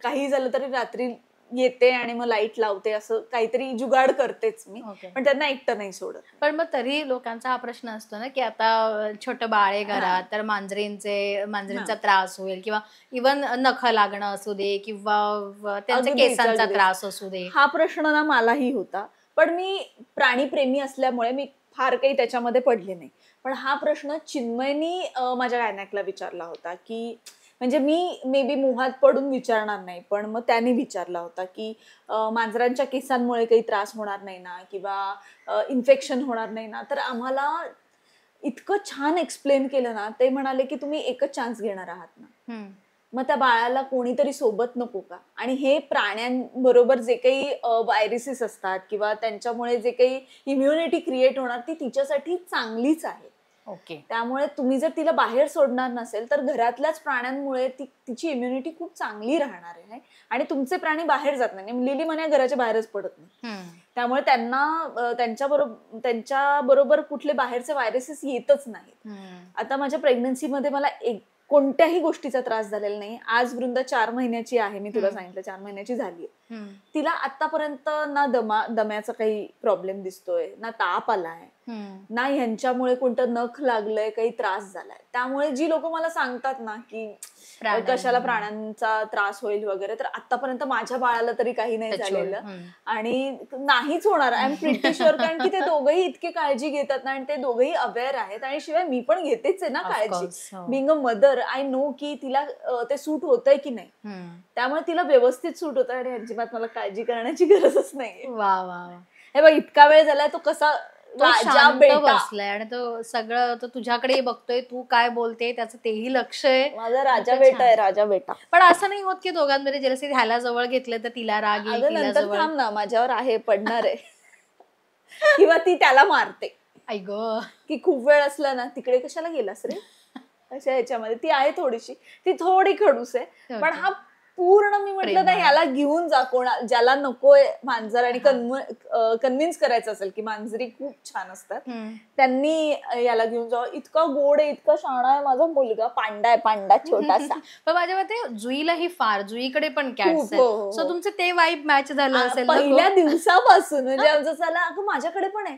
काही झालं तरी रात्री येते आणि मग लाईट लावते, असं काहीतरी जुगाड करतेच मी, पण त्यांना एकटं नाही सोडत. पण मग तरी लोकांचा हा प्रश्न असतो ना की आता छोटं बाळ आहे घरात, तर मांजरींचा त्रास होईल, किंवा इव्हन नख लागणं असू दे किंवा त्यांच्या केसांचा त्रास असू दे. हा प्रश्न ना मलाही होता, पण मी प्राणीप्रेमी असल्यामुळे मी फार काही त्याच्यामध्ये पडले नाही. पण हा प्रश्न चिन्मयनी माझ्या गायनाकला विचारला होता, की म्हणजे मी मे बी मोहात पडून विचारणार नाही, पण मग त्याने विचारला होता की मांजरांच्या केसांमुळे काही त्रास होणार नाही ना, किंवा इन्फेक्शन होणार नाही ना. तर आम्हाला इतकं छान एक्सप्लेन केलं ना. ते म्हणाले की तुम्ही एकच चान्स घेणार आहात ना, मग त्या बाळाला कोणीतरी सोबत नको का? आणि हे प्राण्यांबरोबर जे काही व्हायरसेस असतात किंवा त्यांच्यामुळे जे काही इम्युनिटी क्रिएट होणार ती तिच्यासाठी चांगलीच आहे. त्यामुळे तुम्ही जर तिला बाहेर सोडणार नसेल तर घरातल्याच प्राण्यांमुळे तिची इम्युनिटी खूप चांगली राहणार आहे आणि तुमचे प्राणी बाहेर जात नाही. लिली म्हणे घराच्या बाहेरच पडत नाही, त्यामुळे त्यांना त्यांच्या बरोबर कुठले बाहेरचे व्हायरसेस येतच नाहीत. आता माझ्या प्रेग्नन्सीमध्ये मला कोणत्याही गोष्टीचा त्रास झालेला नाही. आज वृंदा 4 महिन्याची आहे, मी तुला सांगितलं 4 महिन्याची झाली. तिला आतापर्यंत ना दम्याचा काही प्रॉब्लेम दिसतोय, ना ताप आलाय, ना ह्यांच्यामुळे कोणतं नख लागलंय, काही त्रास झालाय. त्यामुळे जी लोक मला सांगतात ना की कशाला प्राण्यांचा त्रास होईल वगैरे, तर आतापर्यंत माझ्या बाळाला तरी काही नाही झालेलं आणि नाहीच होणार. आय एम प्रिटी शुअर, कारण की ते दोघंही इतके काळजी घेतात ना आणि ते दोघंही अवेअर आहेत. आणि शिवाय मी पण घेतेच आहे ना काळजी, being a mother. I know की तिला ते सूट होतंय की नाही, त्यामुळे तिला व्यवस्थित सूट होतं आणि अजिबात मला काळजी करण्याची गरजच नाही. वा वा, हे बघ इतका वेळ झालाय तो कसा राजा बेटा बसलाय आणि तो सगळं तो तुझ्याकडे बघतोय, तू काय बोलते त्याचं तेही लक्ष आहे. माझा राजा बेटा आहे, राजा बेटा. पण असं नाही होत की दोघांमध्ये जेलसी, ह्याला जवळ घेतलं तर तिला राग येईल, नंतर थांब ना माझ्यावर आहे, पडणार आहे किंवा ती त्याला मारते. ऐक की खूप वेळ असला ना, तिकडे कशाला गेलास रे, अशा ह्याच्यामध्ये ती आहे थोडीशी, ती थोडी खडूस आहे. पण हा पूर्ण मी म्हटलं ना याला घेऊन जा, ज्याला नकोय मांजर आणि कन्व्हिन्स करायचं असेल की मांजरी खूप छान असतात, त्यांनी याला घेऊन जावं. इतका गोड आहे, इतका शाणा आहे माझा मुलगा, पांडा आहे, पांडा छोटासा. पण माझ्या मते जुईला ही फार, जुईकडे पण कॅट्स हो, आहेत, सो तुमचं ते वाईब मॅच झालं असेल पहिल्या दिवसापासून. म्हणजे आमचं चला अगं माझ्याकडे पण आहे,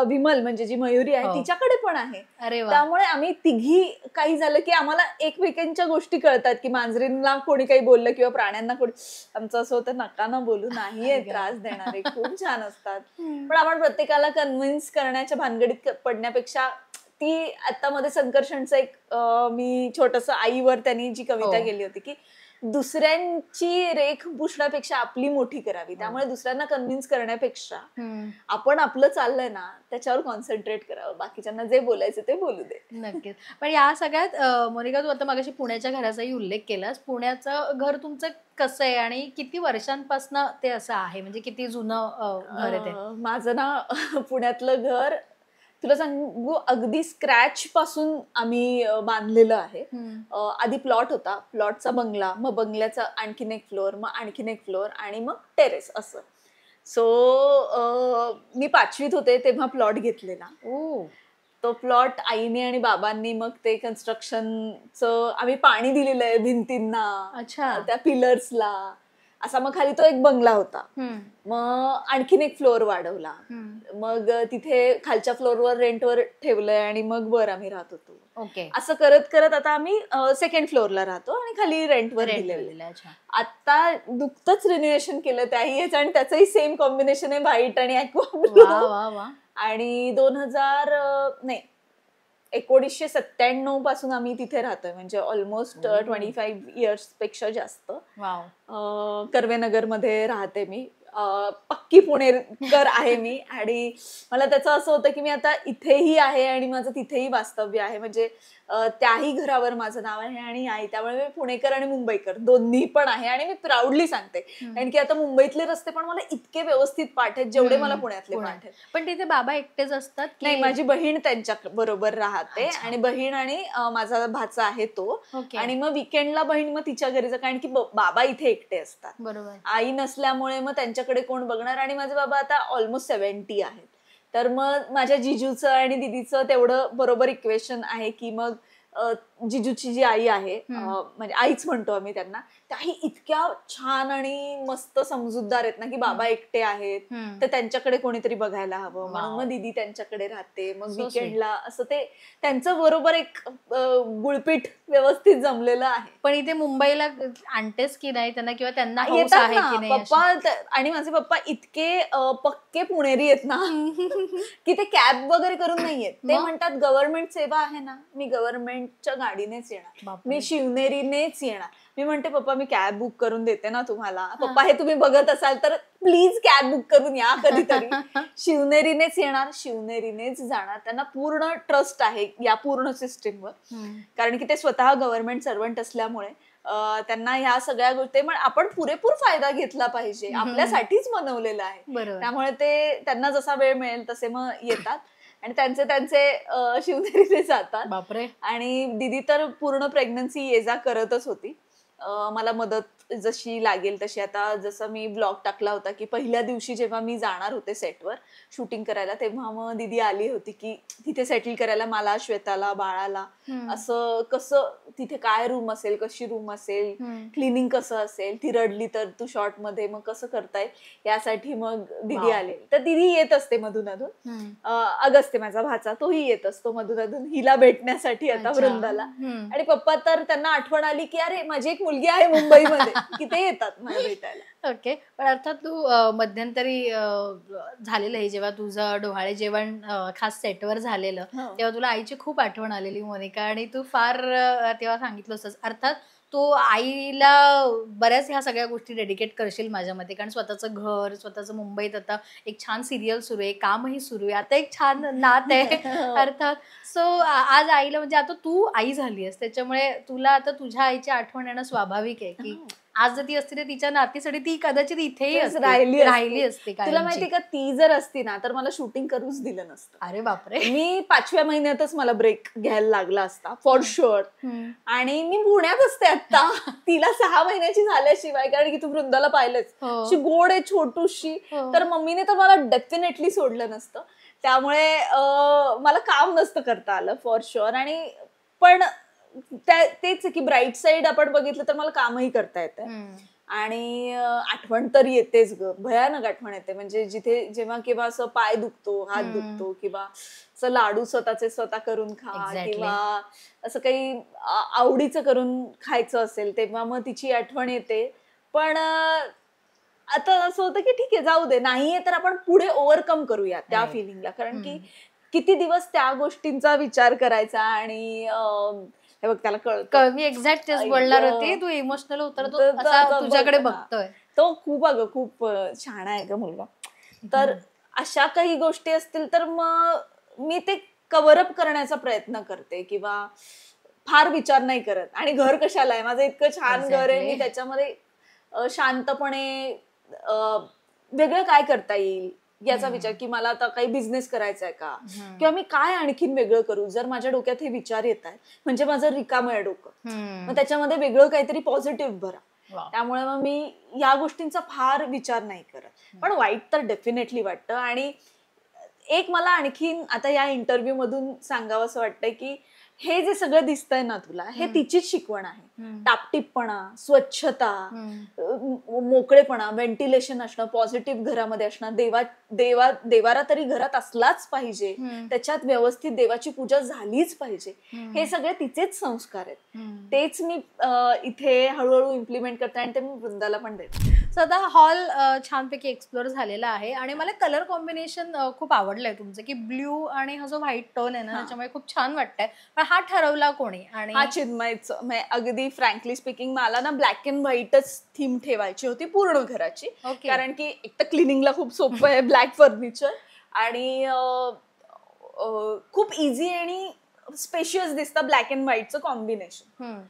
विमल म्हणजे जी मयुरी आहे तिच्याकडे पण आहे. त्यामुळे आम्ही तिघी काही झालं की आम्हाला एकमेकांच्या गोष्टी कळतात की मांजरींना कोणी काही बोललं किंवा प्राण्यांना कोणी, आमचं असं होतं नका ना बोलू, नाहीये त्रास देणारे, खूप छान असतात. पण आपण प्रत्येकाला कन्व्हिन्स करण्याच्या भानगडीत पडण्यापेक्षा, ती आता मध्ये संकर्षणचं एक मी छोटस आईवर त्यांनी जी कविता केली होती की दुसऱ्यांची रेख पुसण्यापेक्षा आपली मोठी करावी. त्यामुळे दुसऱ्यांना कन्व्हिन्स करण्यापेक्षा आपण आपलं चाललंय ना त्याच्यावर कॉन्सन्ट्रेट करावं, बाकीच्यांना जे बोलायचं ते बोलू दे. नक्कीच. पण या सगळ्यात मोनिका, तू आता मागाशी पुण्याच्या घराचाही उल्लेख केलास. पुण्याचं घर तुमचं कसं आहे आणि किती वर्षांपासून ते असं आहे, म्हणजे किती जुनं घर आहे ते? माझं ना पुण्यातलं घर तुला सांगू अगदी स्क्रॅच पासून आम्ही बांधलेलं आहे. आधी प्लॉट होता, प्लॉटचा बंगला, मग बंगल्याचा आणखीन एक फ्लोअर, मग आणखीन एक फ्लोअर आणि मग टेरेस असं. सो मी 5वीत होते तेव्हा प्लॉट घेतलेला. तो प्लॉट आईने आणि बाबांनी मग ते कन्स्ट्रक्शनचं आम्ही पाणी दिलेलं आहे भिंतींना, त्या पिलर्सला, असा. मग खाली तो एक बंगला होता, मग आणखीन एक फ्लोअर वाढवला, मग तिथे खालच्या फ्लोअरवर रेंटवर ठेवलंय आणि मग वर आम्ही राहत होतो. असं करत करत आता आम्ही सेकंड फ्लोअरला राहतो आणि खाली रेंटवर दिलेलं. आता नुकतंच रिनोव्हेशन केलं त्याही याचं, आणि त्याचंही सेम कॉम्बिनेशन आहे, व्हाईट आणि ऍक्वा ब्लू. आणि 1997 पासून आम्ही तिथे राहतोय, म्हणजे ऑलमोस्ट 25 इयर्स पेक्षा जास्त. कर्वेनगर मध्ये राहते मी, पक्की पुणेकर आहे मी. आणि मला त्याचं असं होतं की मी आता इथेही आहे आणि माझं तिथेही वास्तव्य आहे, म्हणजे त्याही घरावर माझं नाव आहे आणि आई, त्यामुळे मी पुणेकर आणि मुंबईकर दोन्ही पण आहे. आणि मी प्राऊडली सांगते, कारण की आता मुंबईतले रस्ते पण मला इतके व्यवस्थित पाठ आहेत जेवढे मला पुण्यातले पाठ आहेत. पण तिथे बाबा एकटेच असतात? नाही, माझी बहीण त्यांच्या बरोबर राहते, आणि बहीण आणि माझा भाचा आहे तो. आणि मग विकेंडला बहीण मग तिच्या घरी, कारण की बाबा इथे एकटे असतात, बरोबर, आई नसल्यामुळे मग त्यांच्याकडे कोण बघणार. आणि माझे बाबा आता ऑलमोस्ट 70 आहेत, तर मग माझ्या जिजूचं आणि दीदीचं तेवढं बरोबर इक्वेशन आहे की मग जिजूची जी आई आहे, म्हणजे आईच म्हणतो आम्ही त्यांना, त्याही इतक्या छान आणि मस्त समजूतदार आहेत ना की बाबा एकटे आहेत तर त्यांच्याकडे कोणीतरी बघायला हवं, म्हणून मग दीदी त्यांच्याकडे राहते. मग विकेंडला असं ते त्यांचं बरोबर एक गुळपीठ व्यवस्थित जमलेलं आहे. पण इथे मुंबईला आणतेस की नाही त्यांना, किंवा त्यांना हौस आहे की नाही? पप्पा आणि माझे पप्पा इतके पक्के पुणेरी आहेत ना की ते कॅब वगैरे करून नाहीयेत. ते म्हणतात गव्हर्नमेंट सेवा आहे ना, मी गव्हर्नमेंटच्या गाडीनेच येणार, मी शिवनेरीनेच येणार. मी म्हणते पप्पा मी कॅब बुक करून देते ना तुम्हाला, पप्पा हे तुम्ही बघत असाल तर प्लीज कॅब बुक करून या कधीतरी. शिवनेरीनेच येणार, शिवनेरीनेच जाणार. त्यांना पूर्ण ट्रस्ट आहे या पूर्ण सिस्टीमवर, कारण की ते स्वतः गव्हर्नमेंट सर्वंट असल्यामुळे त्यांना ह्या सगळ्या गोष्टी आपण पुरेपूर फायदा घेतला पाहिजे, आपल्यासाठीच बनवलेलं आहे. त्यामुळे ते त्यांना जसा वेळ मिळेल तसे मग येतात आणि त्यांचे शिवनेरीने जातात. बापरे. आणि दीदी तर पूर्ण प्रेग्नन्सी ये जा करतच होती, मला मदत जशी लागेल तशी. आता जसं मी ब्लॉग टाकला होता की पहिल्या दिवशी जेव्हा मी जाणार होते सेटवर शूटिंग करायला, तेव्हा मग दीदी आली होती की तिथे सेटल करायला मला, श्वेताला, बाळाला, असं कसं तिथे काय रूम असेल, कशी रूम असेल, क्लिनिंग कसं असेल, ती रडली तर तू शॉर्ट मध्ये मग कसं करताय यासाठी मग दीदी आले. तर दीदी येत असते मधून अधून. अगस्ते माझा भाचा तोही येत असतो मधून अधून हिला भेटण्यासाठी आता वृंदाला. आणि पप्पा तर त्यांना आठवण आली की अरे माझी एक मुलगी आहे मुंबईमध्ये की ते येतात मला भेटायला. ओके. पण अर्थात तू मध्यंतरी झालेलं आहे जेव्हा तुझं डोहाळे जेवण खास सेटवर झालेलं तेव्हा तुला आईची खूप आठवण आलेली मोनिका, आणि तू फार तेव्हा सांगितलं होतंस. अर्थात तू आईला बऱ्याच ह्या सगळ्या गोष्टी डेडिकेट करशील माझ्या मते, कारण स्वतःचं घर, स्वतःचं मुंबईत आता एक छान सिरियल सुरू आहे, कामही सुरू आहे, आता एक छान नात आहे अर्थात. सो आज आईला, म्हणजे आता तू आई झाली आहेस त्याच्यामुळे तुला आता तुझ्या आईची आठवण येणं स्वाभाविक आहे की आज जर ती असती तर तिच्या नातीसाठी ती कदाचित इथेही राहिली असते. तुला माहिती का, ती जर असती ना तर मला शूटिंग करूच दिलं नसतं. अरे बापरे. मी 5व्या महिन्यातच मला ब्रेक घ्यायला लागला असता फॉर शुअर. आणि मी पुण्यात असते आता. तिला 6 महिन्याची झाल्याशिवाय, कारण की तू वृंदाला पाहिलंच, शी गोड आहे छोटूशी, तर मम्मीने तर मला डेफिनेटली सोडलं नसतं. त्यामुळे मला काम नसतं करता आलं फॉर शुअर. आणि पण तेच की ब्राईट साईड आपण बघितलं तर मला कामही करता येतं. आणि आठवण तर येतेच ग, भयानक आठवण येते. म्हणजे जिथे जेव्हा केव्हा असं पाय दुखतो, हात दुखतो, किंवा असं लाडू स्वतःचे स्वतः करून खा, किंवा असं काही आवडीचं करून खायचं असेल, तेव्हा मग तिची आठवण येते. पण आता असं होतं की ठीक आहे, जाऊ दे, नाहीये तर आपण पुढे ओव्हरकम करूया त्या फिलिंगला. कारण की किती दिवस त्या गोष्टींचा विचार करायचा. आणि हे बघ, त्याला कळतं. मी एक्झॅक्ट तेच बोलणार होती, तू इमोशनल उतरतो असा तुझ्याकडे बघतोय. तो खूप छान आहे ग मुलगा. तर अशा काही गोष्टी असतील तर मग मी ते कव्हरअप करण्याचा प्रयत्न करते, किंवा फार विचार नाही करत. आणि घर कशाला आहे, माझं इतकं छान घर आहे, मी त्याच्यामध्ये शांतपणे वेगळं काय करता येईल याचा विचार, की मला आता काही बिझनेस करायचा आहे का, किंवा मी काय आणखीन वेगळं करू. जर माझ्या डोक्यात हे विचार येत आहेत म्हणजे माझं रिकामं आहे डोकं, मग त्याच्यामध्ये वेगळं काहीतरी पॉझिटिव्ह भरा. त्यामुळे मग मी या गोष्टींचा फार विचार नाही करत. पण वाईट तर डेफिनेटली वाटतं. आणि एक मला आणखीन आता या इंटरव्ह्यू मधून सांगावं असं वाटतंय की हे जे सगळं दिसतंय ना तुला, हे तिचीच शिकवण आहे. टापटीपणा, स्वच्छता, मोकळेपणा, व्हेंटिलेशन असणं, पॉझिटिव्ह घरामध्ये असणं, देवारा तरी घरात असलाच पाहिजे, त्याच्यात व्यवस्थित देवाची पूजा झालीच पाहिजे, हे सगळे तिचेच संस्कार आहेत. तेच मी इथे हळूहळू इम्प्लिमेंट करते आणि ते मी वृंदाला पण देते. सध्या हॉल छानपैकी एक्सप्लोर झालेला आहे आणि मला कलर कॉम्बिनेशन खूप आवडलंय तुमचं, की ब्ल्यू आणि हा जो व्हाईट टोन आहे ना त्याच्यामुळे खूप छान वाटतंय. पण हा ठरवला कोणी? आणि हा चिन्मयचं. अगदी फ्रँकली स्पीकिंग मला ना ब्लॅक अँड व्हाईटच थीम ठेवायची होती पूर्ण घराची. कारण की एक तर क्लिनिंगला खूप सोपं आहे ब्लॅक फर्निचर, आणि खूप इझी आणि स्पेशियस दिसतं ब्लॅक अँड व्हाईटचं कॉम्बिनेशन.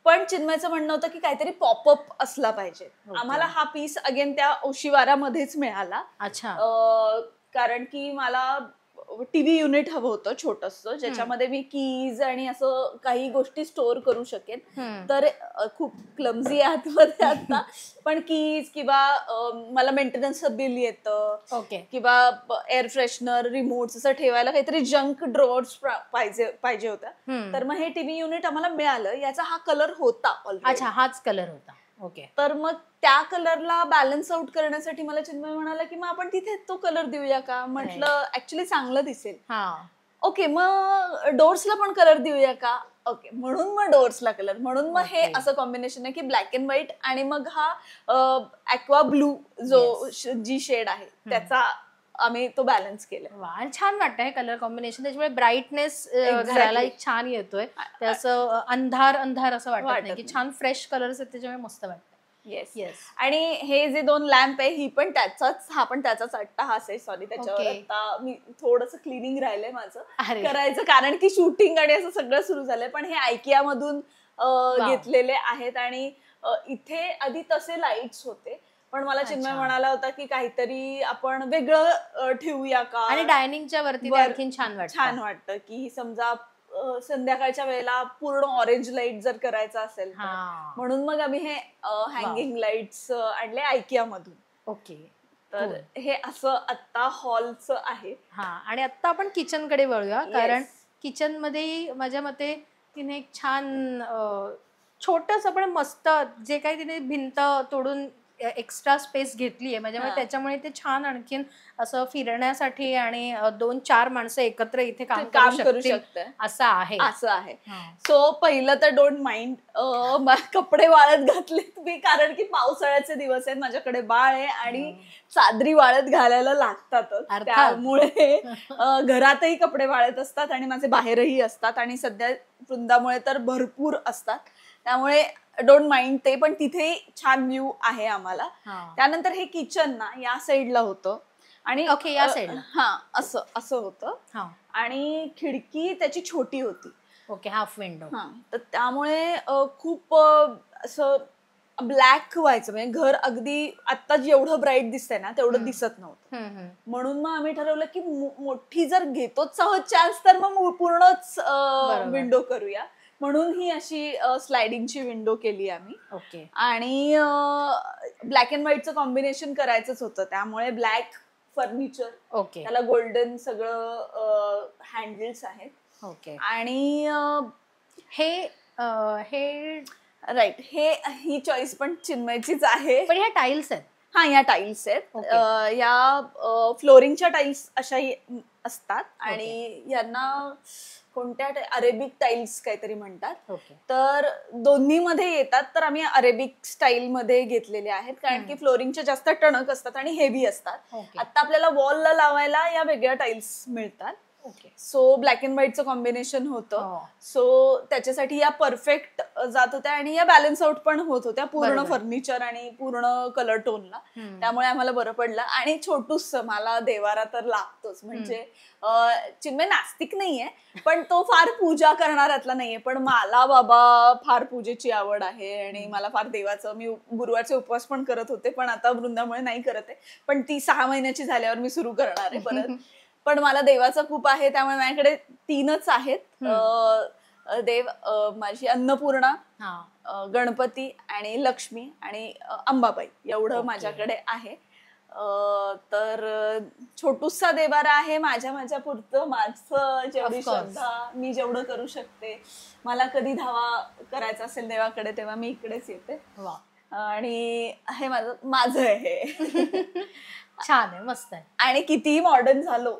पण चिन्मयचं म्हणणं होतं की काहीतरी पॉपअप असला पाहिजे. आम्हाला हा पीस अगेन त्या ओशिवारामध्येच मिळाला. कारण की मला टीव्ही युनिट हवं होतं छोटंसं, ज्याच्यामध्ये मी कीज आणि असं काही गोष्टी स्टोअर करू शकेन. तर खूप क्लमझी आहे आतमध्ये आता, पण कीज किंवा मला मेंटेनन्सचं बिल येतं, किंवा एअर फ्रेशनर, रिमोट्स असं ठेवायला काहीतरी जंक ड्रॉर्स पाहिजे होत्या. तर मग हे टीव्ही युनिट आम्हाला मिळालं. याचा हा कलर होता ऑलरेडी. अच्छा, हाच कलर होता. तर मग त्या कलरला बॅलन्स आउट करण्यासाठी मला चिन्मय म्हणाला की मग आपण तिथे तो कलर देऊया का. म्हटलं ऍक्च्युली चांगलं दिसेल. ओके, मग डोर्सला पण कलर देऊया का. ओके, म्हणून मग डोर्सला कलर, म्हणून मग हे असं कॉम्बिनेशन आहे की ब्लॅक अँड व्हाईट आणि मग हा ॲक्वा ब्लू जो जी शेड आहे त्याचा आम्ही तो बॅलन्स केला. छान वाटतं हे कलर कॉम्बिनेशन. त्याच्यामुळे ब्राईटनेस घराला एक छान येतोय. असं अंधार अंधार असं वाटत नाही, की छान फ्रेश कलर्स आहेत, त्याच्यामुळे मस्त वाटतं. Yes yes. आणि हे जे 2 लॅम्प आहे, ही पण त्याचाच, हा पण त्याचाच अट्टाहास आहे. सॉरी, त्याच्यावर आता मी थोडंसं क्लिनिंग राहिलंय माझं करायचं, कारण की शूटिंग आणि असं सगळं सुरू झालंय. पण हे आयकिया मधून घेतलेले आहेत. आणि इथे आधी तसे लाईट्स होते, पण मला चिन्मय म्हणाला होता की काहीतरी आपण वेगळं ठेवूया का. आणि डायनिंगच्या वरती आणखीन छान वाटतं की समजा संध्याकाळच्या वेळेला पूर्ण ऑरेंज लाईट जर करायचा असेल तर, म्हणून मग आम्ही हे हँगिंग लाईट्स आणले आयकिया मधून. ओके, तर हे असं आता हॉलचं आहे. आणि आता आपण किचन कडे वळूया, कारण किचन मध्ये माझ्या मते तिने एक छान छोटस पण मस्त जे काही तिने भिंत तोडून एक्स्ट्रा स्पेस घेतली आहे माझ्यामुळे, त्याच्यामुळे ते छान आणखीन असं फिरण्यासाठी आणि 2-4 माणसं एकत्र इथे काम करू शकते असं आहे. सो पहिलं तर डोंट माइंड, कपडे वाळत घातलेत मी, कारण की पावसाळ्याचे दिवस आहेत, माझ्याकडे बाळ आहे आणि चादरी वाळत घालायला लागतात. त्यामुळे घरातही कपडे वाळत असतात आणि माझे बाहेरही असतात, आणि सध्या वृंदामुळे तर भरपूर असतात. त्यामुळे डोंट माइंड ते. पण तिथे छान व्ह्यू आहे आम्हाला. त्यानंतर हे किचन ना या साईडला होतं, आणि या साईडला असं होतं, आणि खिडकी त्याची छोटी होती. Half window. तर त्यामुळे खूप असं ब्लॅक व्हायचं, म्हणजे घर अगदी आता जेवढं ब्राईट दिसतंय ना तेवढं दिसत नव्हतं. म्हणून मग आम्ही ठरवलं की मोठी जर घेतोच आहोत चान्स तर मग पूर्णच विंडो करूया. म्हणून ही अशी स्लायडिंगची विंडो केली आम्ही. ओके. आणि ब्लॅक अँड व्हाईटचं कॉम्बिनेशन करायचंच होतं, त्यामुळे ब्लॅक फर्निचर, ओके, त्याला गोल्डन सगळं हँडल्स आहेत. ओके. आणि हे राईट, ही चॉईस पण चिन्मयचीच आहे. पण ह्या टाईल्स आहेत. हा, या टाईल्स आहेत. या फ्लोरिंगच्या टाईल्स अशाही असतात आणि यांना कोणत्या अरेबिक टाईल्स काहीतरी म्हणतात. तर दोन्ही मध्ये येतात. तर आम्ही अरेबिक स्टाईल मध्ये घेतलेले आहेत, कारण की फ्लोरिंगच्या जास्त टणक असतात आणि हेवी असतात. आता आपल्याला वॉलला लावायला या वेगळ्या टाईल्स मिळतात. सो ब्लॅक अँड व्हाईटचं कॉम्बिनेशन होतं. सो त्याच्यासाठी या परफेक्ट जात होत्या आणि या बॅलन्स आउट पण होत होत्या पूर्ण फर्निचर आणि पूर्ण कलर टोनला. त्यामुळे आम्हाला बरं पडलं. आणि छोटूस मला देवारा तर लागतोच. म्हणजे चिन्मय नास्तिक नाहीये, पण तो फार पूजा करणाऱ्यातला नाहीये. पण मला बाबा फार पूजेची आवड आहे आणि मला फार देवाचं, मी गुरुवारचे उपवास पण करत होते, पण आता वृंदामुळे नाही करत आहे. पण ती 6 महिन्याची झाल्यावर मी सुरू करणार आहे परत. पण मला देवाचं खूप आहे, त्यामुळे माझ्याकडे 3च आहेत देव. माझी अन्नपूर्णा, गणपती आणि लक्ष्मी आणि अंबाबाई एवढं माझ्याकडे आहे. तर छोटूसा देवारा आहे माझ्या पुरतं. माझं जेवढी श्रद्धा, मी जेवढं करू शकते. मला कधी धावा करायचा असेल देवाकडे तेव्हा मी इकडेच येते. आणि हे माझं आहे. छान आहे, मस्त आहे. आणि कितीही मॉडर्न झालो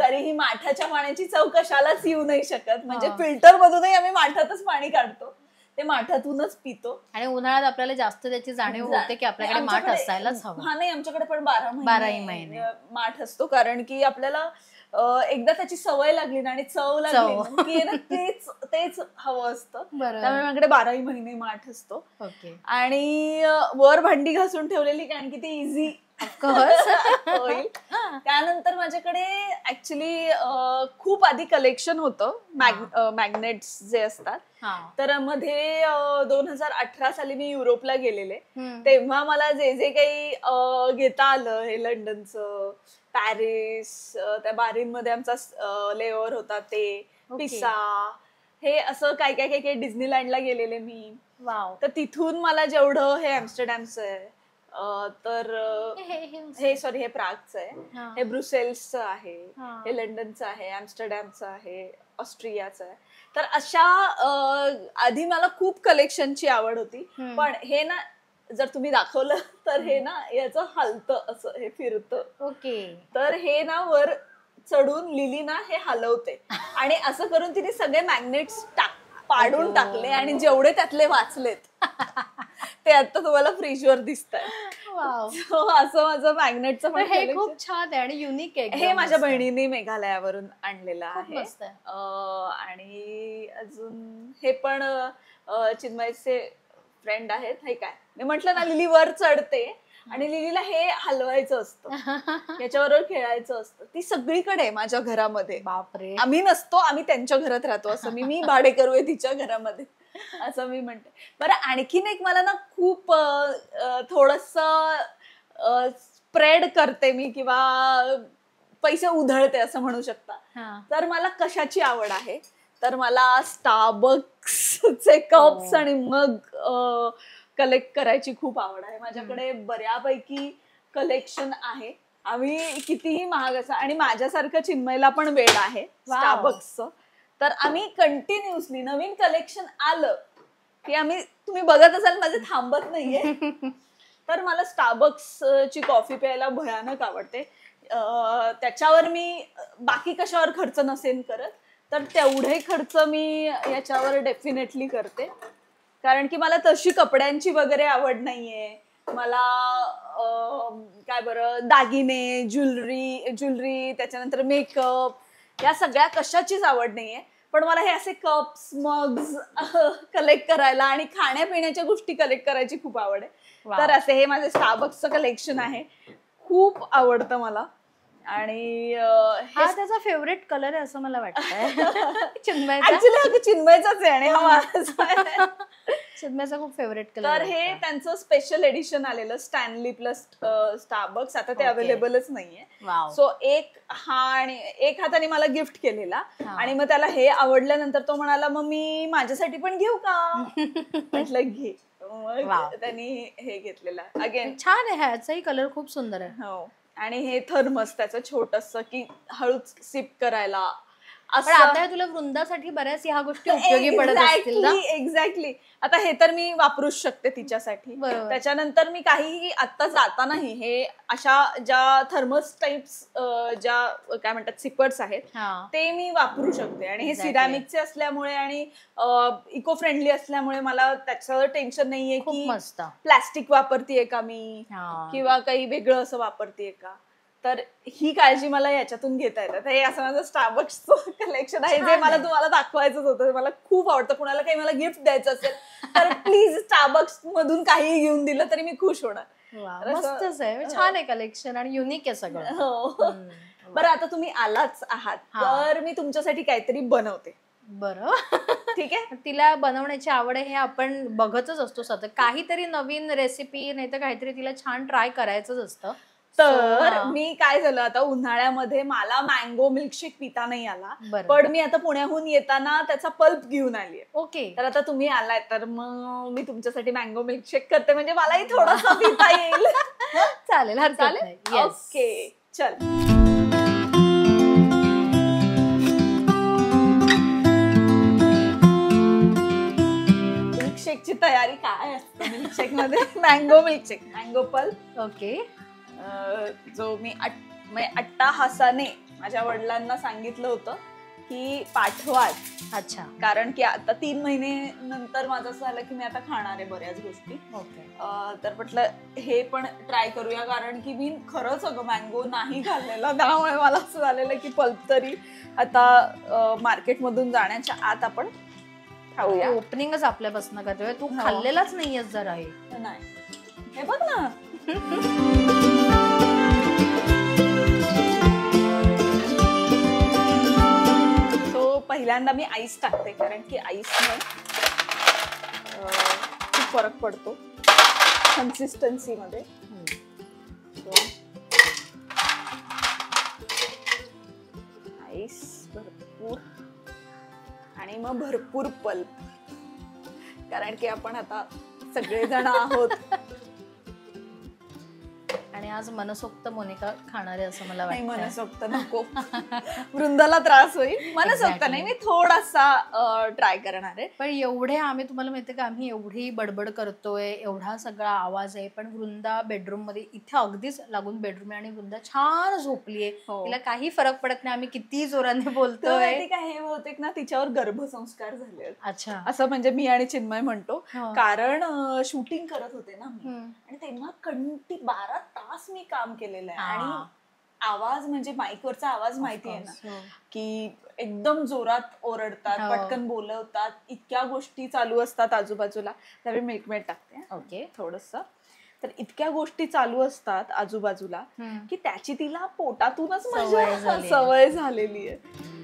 तरीही माठाच्या पाण्याची चव कशालाच येऊ नाही शकत. म्हणजे फिल्टर मधूनही आम्ही माठातच पाणी काढतो, ते माठातूनच पितो. आणि उन्हाळ्यात आपल्याला जास्त त्याची जाणीव होते की आपल्याकडे माठ असायलाच हवं. हा, नाही, आमच्याकडे पण 12 महिने माठ असतो, कारण की आपल्याला एकदा त्याची सवय लागली ना आणि चव लागली की तेच हवं असतं. त्यामुळे माझ्याकडे 12 महिने माठ असतो. आणि वर भांडी घासून ठेवलेली, कारण की ती इझी होईल. त्यानंतर माझ्याकडे ऍक्च्युली खूप आधी कलेक्शन होतं मॅग्नेट्स जे असतात. तर मध्ये 2018 साली मी युरोपला गेलेले, तेव्हा मला जे काही घेता आलं, हे लंडनचं, पॅरिस, त्या बारीनमध्ये आमचा लेओव्हर होता, ते पिसा, हे असं काय डिझनीलँडला गेलेले मी. तर तिथून मला जेवढं, हे ऍम्स्टरडॅमचं आहे, तर हे प्रागचं आहे, हे ब्रुसेल्सचं आहे, हे लंडनचं आहे, ऍम्स्टरडॅमचं आहे, ऑस्ट्रियाचं आहे. तर अशा आधी मला खूप कलेक्शनची आवड होती. पण हे ना, जर तुम्ही दाखवलं तर हे ना याचं हलतं, असं हे फिरतं. तर हे ना वर चढून लिली ना हे हलवते, आणि असं करून तिने सगळे मॅग्नेट्स पाडून टाकले आणि जेवढे त्यातले वाचलेत ते आता तुम्हाला फ्रीजवर दिसतंय. असं माझं मॅग्नेटचं पण हे खूप छान आहे आणि युनिक आहे. हे माझ्या बहिणीने मेघालयावरून आणलेलं आहे. आणि अजून हे पण चिन्मयचे फ्रेंड आहेत. हे काय मी म्हटलं ना, लिली वर चढते आणि लिलीला हे हलवायचं असतं, याच्याबरोबर खेळायचं असतं. ती सगळीकडे आहे माझ्या घरामध्ये. बापरे, आम्ही नसतो, आम्ही त्यांच्या घरात राहतो. असं मी भाडे करूये तिच्या घरामध्ये, असं मी म्हणते. बरं, आणखीन एक मला ना खूप थोडस स्प्रेड करते मी, किंवा पैसे उधळते असं म्हणू शकता. तर मला कशाची आवड आहे, तर मला स्टारबक्सचे कप्स आणि मग कलेक्ट करायची खूप आवड आहे. माझ्याकडे बऱ्यापैकी कलेक्शन आहे. आम्ही कितीही महाग असं, आणि माझ्यासारखं चिन्मयला पण वेळ आहे स्टारबक्सचं. तर आम्ही कंटिन्युअसली नवीन कलेक्शन आलं की तुम्ही बघत असाल माझे थांबत नाहीये. तर मला स्टारबक्सची कॉफी प्यायला भयानक आवडते. त्याच्यावर मी बाकी कशावर खर्च नसेन करत, तर तेवढे खर्च मी याच्यावर डेफिनेटली करते. कारण की मला तशी कपड्यांची वगैरे आवड नाहीये. मला काय बरं, दागिने, ज्वेलरी, त्याच्यानंतर मेकअप, या सगळ्या कशाचीच आवड नाहीये. पण मला हे असे कप्स, मग्स कलेक्ट करायला आणि खाण्यापिण्याच्या गोष्टी कलेक्ट करायची खूप आवड आहे. तर असे हे माझे स्टारबक्सचं कलेक्शन आहे, खूप आवडतं मला. आणि हा त्याचा फेवरेट कलर आहे असं मला वाटतं. ऍक्च्युली चिन्मयचाच आहे आणि हा माझा आहे. चिन्मयचा खूप फेवरेट कलर. तर हे त्यांचं स्पेशल एडिशन आलेलं स्टॅनली प्लस स्टारबक्स. आता ते अवेलेबलच नाहीये. सो एक हाताने मला गिफ्ट केलेला आणि मग त्याला हे आवडल्यानंतर तो म्हणाला मग मी माझ्यासाठी पण घेऊ का. म्हटलं घे. मग त्यांनी हे घेतलेला. अगेन छान आहे, ह्याचाही कलर खूप सुंदर आहे. हो. आणि हे थर्मस त्याचं छोटस की हळूच सिप करायला. पण आता तुला वृंदासाठी बऱ्याच ह्या गोष्टी उपयोगी पडत असतील ना. एक्झॅक्टली. आता हे तर मी वापरूच शकते तिच्यासाठी. त्याच्यानंतर मी काहीही आता जातानाही हे अशा ज्या थर्मस टाइप्स ज्या काय म्हणतात सिपर्स आहेत ते मी वापरू शकते. आणि हे सिरॅमिकचे असल्यामुळे आणि इको फ्रेंडली असल्यामुळे मला त्याचं टेन्शन नाहीये की प्लास्टिक वापरतेय का मी किंवा काही वेगळं असं वापरतेय का. तर ही काळजी मला याच्यातून घेता येतात. हे असं माझं स्टारबक्सचं कलेक्शन आहे जे मला तुम्हाला दाखवायचंच होतं. मला खूप आवडतं. कुणाला काही मला गिफ्ट द्यायचं असेल तर प्लीज स्टारबक्स मधून काही घेऊन दिलं तरी मी खुश होणार. मस्तच आहे, छान आहे कलेक्शन आणि युनिक आहे सगळं. हो. बरं आता तुम्ही आलाच आहात तर मी तुमच्यासाठी काहीतरी बनवते. बरं ठीक आहे. तिला बनवण्याची आवड आहे हे आपण बघतच असतो सतत. काहीतरी नवीन रेसिपी नाही तर काहीतरी तिला छान ट्राय करायचंच असतं. तर मी काय झालं आता उन्हाळ्यामध्ये मला मँगो मिल्कशेक पिता नाही आला. पण मी आता पुण्याहून येताना त्याचा पल्प घेऊन आलीये. ओके. तर आता तुम्ही आलाय तर मग मी तुमच्यासाठी मँगो मिल्कशेक करते म्हणजे मलाही थोडंसं पिता येईल. चालेल, हरकत नाही. ओके चल. मिल्कशेकची तयारी काय असते मिल्कशेक मध्ये. Mango milkshake, mango pulp. Okay. जो मी अट्टाहासाने माझ्या वडिलांना सांगितलं होतं की पाठवाच. अच्छा. कारण की आता 3 महिने नंतर माझं असं झालं की मी आता खाणार आहे बऱ्याच गोष्टी. तर म्हटलं हे पण ट्राय करूया कारण की मी खरंच अगं मँगो नाही खाल्लेला. त्यामुळे मला असं झालेलं की पल्प तरी आता मार्केटमधून जाण्याच्या आत आपण खाऊया. ओपनिंगच आपल्यापासून करतोय. तू खाल्लेलाच नाहीयेस जरा. हे नाही हे बघ ना. पहिल्यांदा मी आईस टाकते कारण की आईसने खूप फरक पडतो कन्सिस्टन्सी मध्ये. आईस भरपूर आणि मग भरपूर पल्प कारण की आपण आता सगळेजण आहोत. आणि आज मनसोक्त मोनिका खाणार आहे असं मला वाटतं. मनसोक्त नको, वृंदाला त्रास होईल. मनसोक्त नाही, मी थोडासा ट्राय करणार आहे. पण एवढे आम्ही तुम्हाला माहितीये का आम्ही एवढी बडबड करतोय, एवढा सगळा आवाज आहे, पण वृंदा बेडरूम मध्ये इथे अगदीच लागून बेडरूम आहे आणि वृंदा छान झोपलीये. तिला काही फरक पडत नाही आम्ही किती जोराने बोलतोय. हे बहुतेक ना तिच्यावर गर्भसंस्कार झाले. अच्छा. असं म्हणजे मी आणि चिन्मय म्हणतो कारण शूटिंग करत होते ना मी आणि तेव्हा कंटी 12 तास मी काम केलेलं आहे. आणि आवाज म्हणजे माईकवरचा आवाज माहितीये ना की एकदम जोरात ओरडतात, पटकन बोलवतात, इतक्या गोष्टी चालू असतात आजूबाजूला. त्यावेळी मिल्कमेड टाकते. ओके. थोडस. तर इतक्या गोष्टी चालू असतात आजूबाजूला की त्याची तिला पोटातूनच सवय झालेली आहे.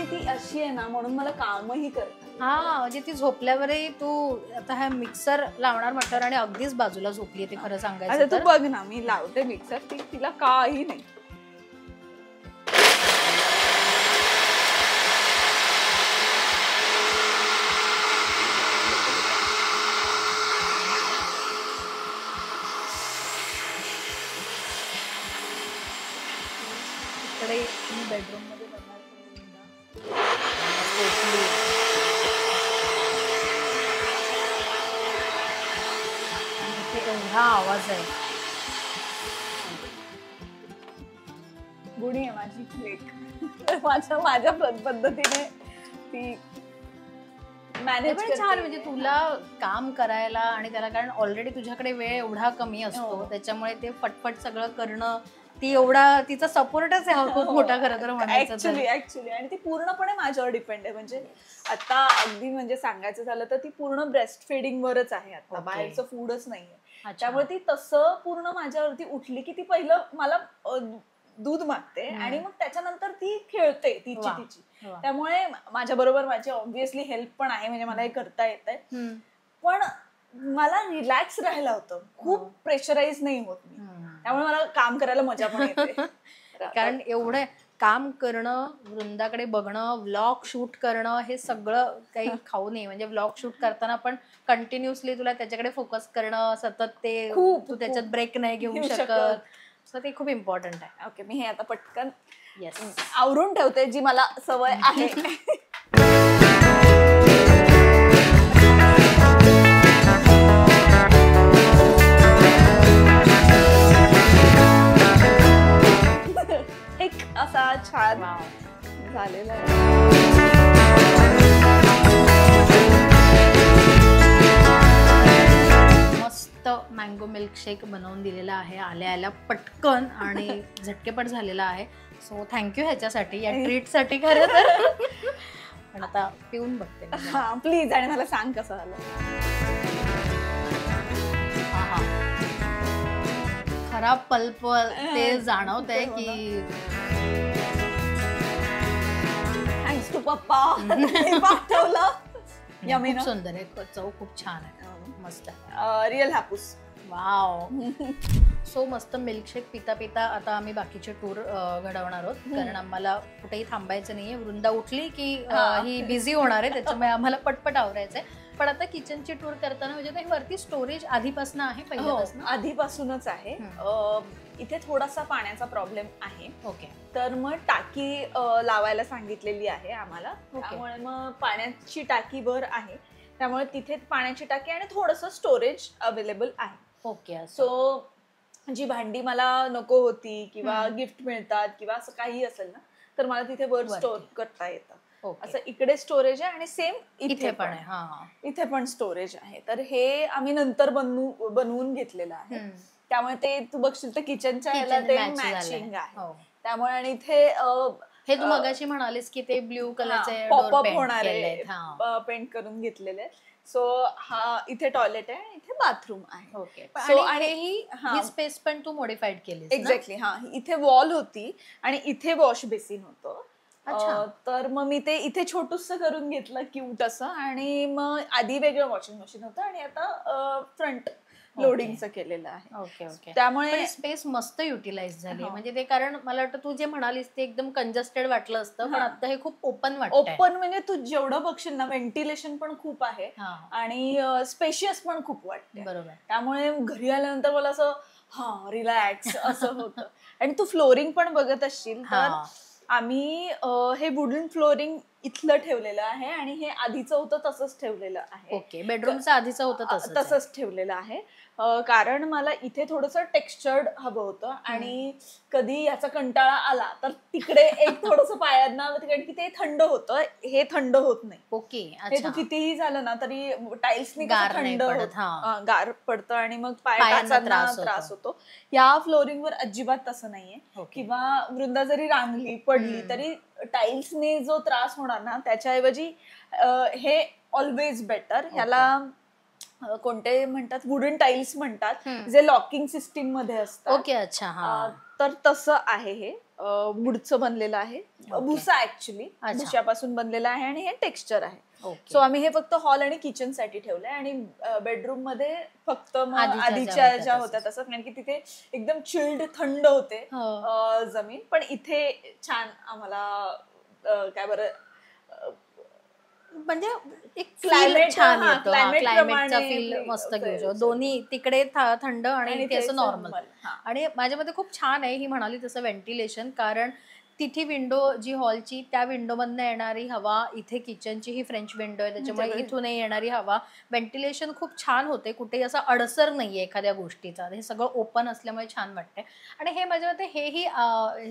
ती अशी आहे ना म्हणून मला कामही करते. म्हणजे ती झोपल्यावरही तू आता हा मिक्सर लावणार म्हटल्यावर आणि अगदीच बाजूला झोपली. ते खरं सांगायचं तू बघ ना मी लावते मिक्सर, तिला काही नाही. इकडे बेडरूम मध्ये एवढा आवाज आहे. गुणी आहे माझी लेक. माझ्या पद्धतीने ती मॅनेज करते. छान म्हणजे तुला काम करायला आणि त्याला कारण ऑलरेडी तुझ्याकडे वेळ एवढा कमी असतो त्याच्यामुळे ते फटफट सगळं करणं ती एवढा तिचा सपोर्टच आहे खूप मोठा खरं तर म्हणायचं. ऍक्च्युली आणि ती पूर्णपणे माझ्यावर डिपेंड आहे. म्हणजे आता अगदी म्हणजे सांगायचं झालं तर ती पूर्ण ब्रेस्ट फिडिंग वरच आहे. आता बाहेरचं फूडच नाहीये. त्यामुळे ती तसं पूर्ण माझ्यावरती उठली की ती पहिलं मला दूध मागते आणि मग त्याच्यानंतर ती खेळते तिची. त्यामुळे माझ्या बरोबर माझी ऑब्व्हियसली हेल्प पण आहे, म्हणजे मला हे करता येत आहे. पण मला रिलॅक्स राहायला होतं, खूप प्रेशराईज नाही होत मी, त्यामुळे मला काम करायला मजा पण येते. कारण एवढं काम करणं, वृंदाकडे बघणं, व्लॉग शूट करणं, हे सगळं काही खाऊ नये. म्हणजे व्लॉग शूट करताना पण कंटिन्युअसली तुला त्याच्याकडे फोकस करणं, सतत ते तू त्याच्यात ब्रेक नाही घेऊ शकत, सो ते खूप इम्पॉर्टंट आहे. ओके, मी हे आता पटकन आवरून ठेवते, जी मला सवय आहे. एक असा छान झालेला आहे. मस्त मँगो मिल्कशेक बनवून दिलेला आहे आल्या आल्या पटकन आणि झटकेपट झालेला आहे. सो थँक्यू ह्याच्यासाठी, या ट्रीटसाठी. खरं तर पण आता पिऊन बघते. हा प्लीज, आणि मला सांग कसं झालं. खरा पल्प ते जाणवत आहे की थँक्स टू पप्पा पाठवलं. खूप सुंदर आहे, चव खूप छान आहे, मस्त आहे, रिअल हापूस. वाव. सो मस्त मिल्कशेक पिता पिता आता आम्ही बाकीचे टूर घडवणार आहोत, कारण आम्हाला कुठेही थांबायचं नाहीये. वृंदा उठली की ही बिझी होणार आहे, त्याच्यामुळे आम्हाला पटपट आवरायचंय. पण आता किचनची टूर करताना म्हणजे हे वरती स्टोरेज आधीपासून आहे, पहिल्यापासून आधीपासूनच आहे. इथे थोडासा पाण्याचा प्रॉब्लेम आहे. ओके. तर मग टाकी लावायला सांगितलेली आहे आम्हाला, त्यामुळे मग पाण्याची टाकी वर आहे, त्यामुळे तिथे पाण्याची टाकी आणि थोडंसं स्टोरेज अवेलेबल आहे. ओके. सो जी भांडी मला नको होती किंवा गिफ्ट मिळतात किंवा असं काही असेल ना, तर मला तिथे वर स्टोर करता येतं. असं इकडे स्टोरेज आहे आणि सेम इथे पण आहे. इथे पण स्टोरेज आहे. तर हे आम्ही नंतर बनवून घेतलेलं आहे, त्यामुळे ते तू बघशील तर किचनच्या ह्याला ते मॅचिंग आहे. त्यामुळे आणि इथे हे तू मगाशी म्हणालीस की ते ब्ल्यू कलरचे पॉपअप होणारे पेंट करून घेतलेले. सो हा इथे टॉयलेट आहे आणि इथे बाथरूम आहे. ओके. सो आणि ही स्पेस पण तू मॉडिफाईड केली. एक्झॅक्टली. हा, इथे वॉल होती आणि इथे वॉश बेसिन होतं. तर मग मी ते इथे छोटूसं करून घेतलं, क्यूट असं. आणि मग आधी वेगळं वॉशिंग मशीन होतं आणि आता फ्रंट लोडिंगचं केलेलं आहे. Okay okay. त्यामुळे स्पेस मस्त युटिलाइज झाली. म्हणजे ते, कारण मला वाटतं तू जे म्हणालीस ते एकदम कंजस्टेड वाटलं असतं, पण आता हे खूप ओपन वाटतं. ओपन म्हणजे तू जेवढं बघशील ना, व्हेंटिलेशन पण खूप आहे आणि स्पेशियस पण खूप वाटते. बरोबर. त्यामुळे घरी आल्यानंतर मला असं रिलॅक्स असं होतं. आणि तू फ्लोरिंग पण बघत असशील तर आम्ही हे वुडन फ्लोरिंग इथलं ठेवलेलं आहे आणि हे आधीचं होतं तसंच ठेवलेलं आहे. ओके. बेडरूमचं आधीचं होतं तसंच ठेवलेलं आहे, कारण मला इथे थोडंसं टेक्स्चर्ड हवं होतं आणि कधी याचा कंटाळा आला तर तिकडे एक थोडंसं पायांना, कारण की ते थंड होतं, हे थंड होत नाही. ओके. हे तू कितीही झालं ना तरी टाईल्सनी थंड गार पडतं आणि मग पायाचा त्रास होतो. या फ्लोरिंगवर अजिबात तसं नाहीये. किंवा वृंदा जरी रांगली पडली तरी टाईल्सने जो त्रास होणार ना, त्याच्याऐवजी हे ऑलवेज बेटर. ह्याला कोणते म्हणतात, वुडन टाईल्स म्हणतात, जे लॉकिंग सिस्टीम मध्ये असतात. ओके. अच्छा. तर तसं आहे हे वुडचं बनलेलं आहे, भुसा ऍक्च्युली भुशापासून बनलेलं आहे आणि हे टेक्स्चर आहे. सो आम्ही हे फक्त हॉल आणि किचन साठी ठेवलंय आणि बेडरूम मध्ये फक्त आधीच्या ज्या होत्या तसं, कारण की तिथे एकदम चिल्ड थंड होते जमीन. पण इथे छान आम्हाला काय बरं, म्हणजे एक क्लायमेट छान येतं, क्लायमेटचा फील मस्त घेऊ शकतो. दोन्ही तिकडे थंड आणि इथे असं नॉर्मल. आणि माझ्या मते खूप छान आहे ही म्हणाली तसं व्हेंटिलेशन, कारण तिथे विंडो जी हॉलची, त्या विंडो मधनं येणारी हवा, इथे किचनची ही फ्रेंच विंडो आहे, त्याच्यामुळे इथूनही येणारी हवा, व्हेंटिलेशन खूप छान होते. कुठेही असा अडसर नाहीये एखाद्या गोष्टीचा. हे सगळं ओपन असल्यामुळे छान वाटते. आणि हे माझ्या मते हेही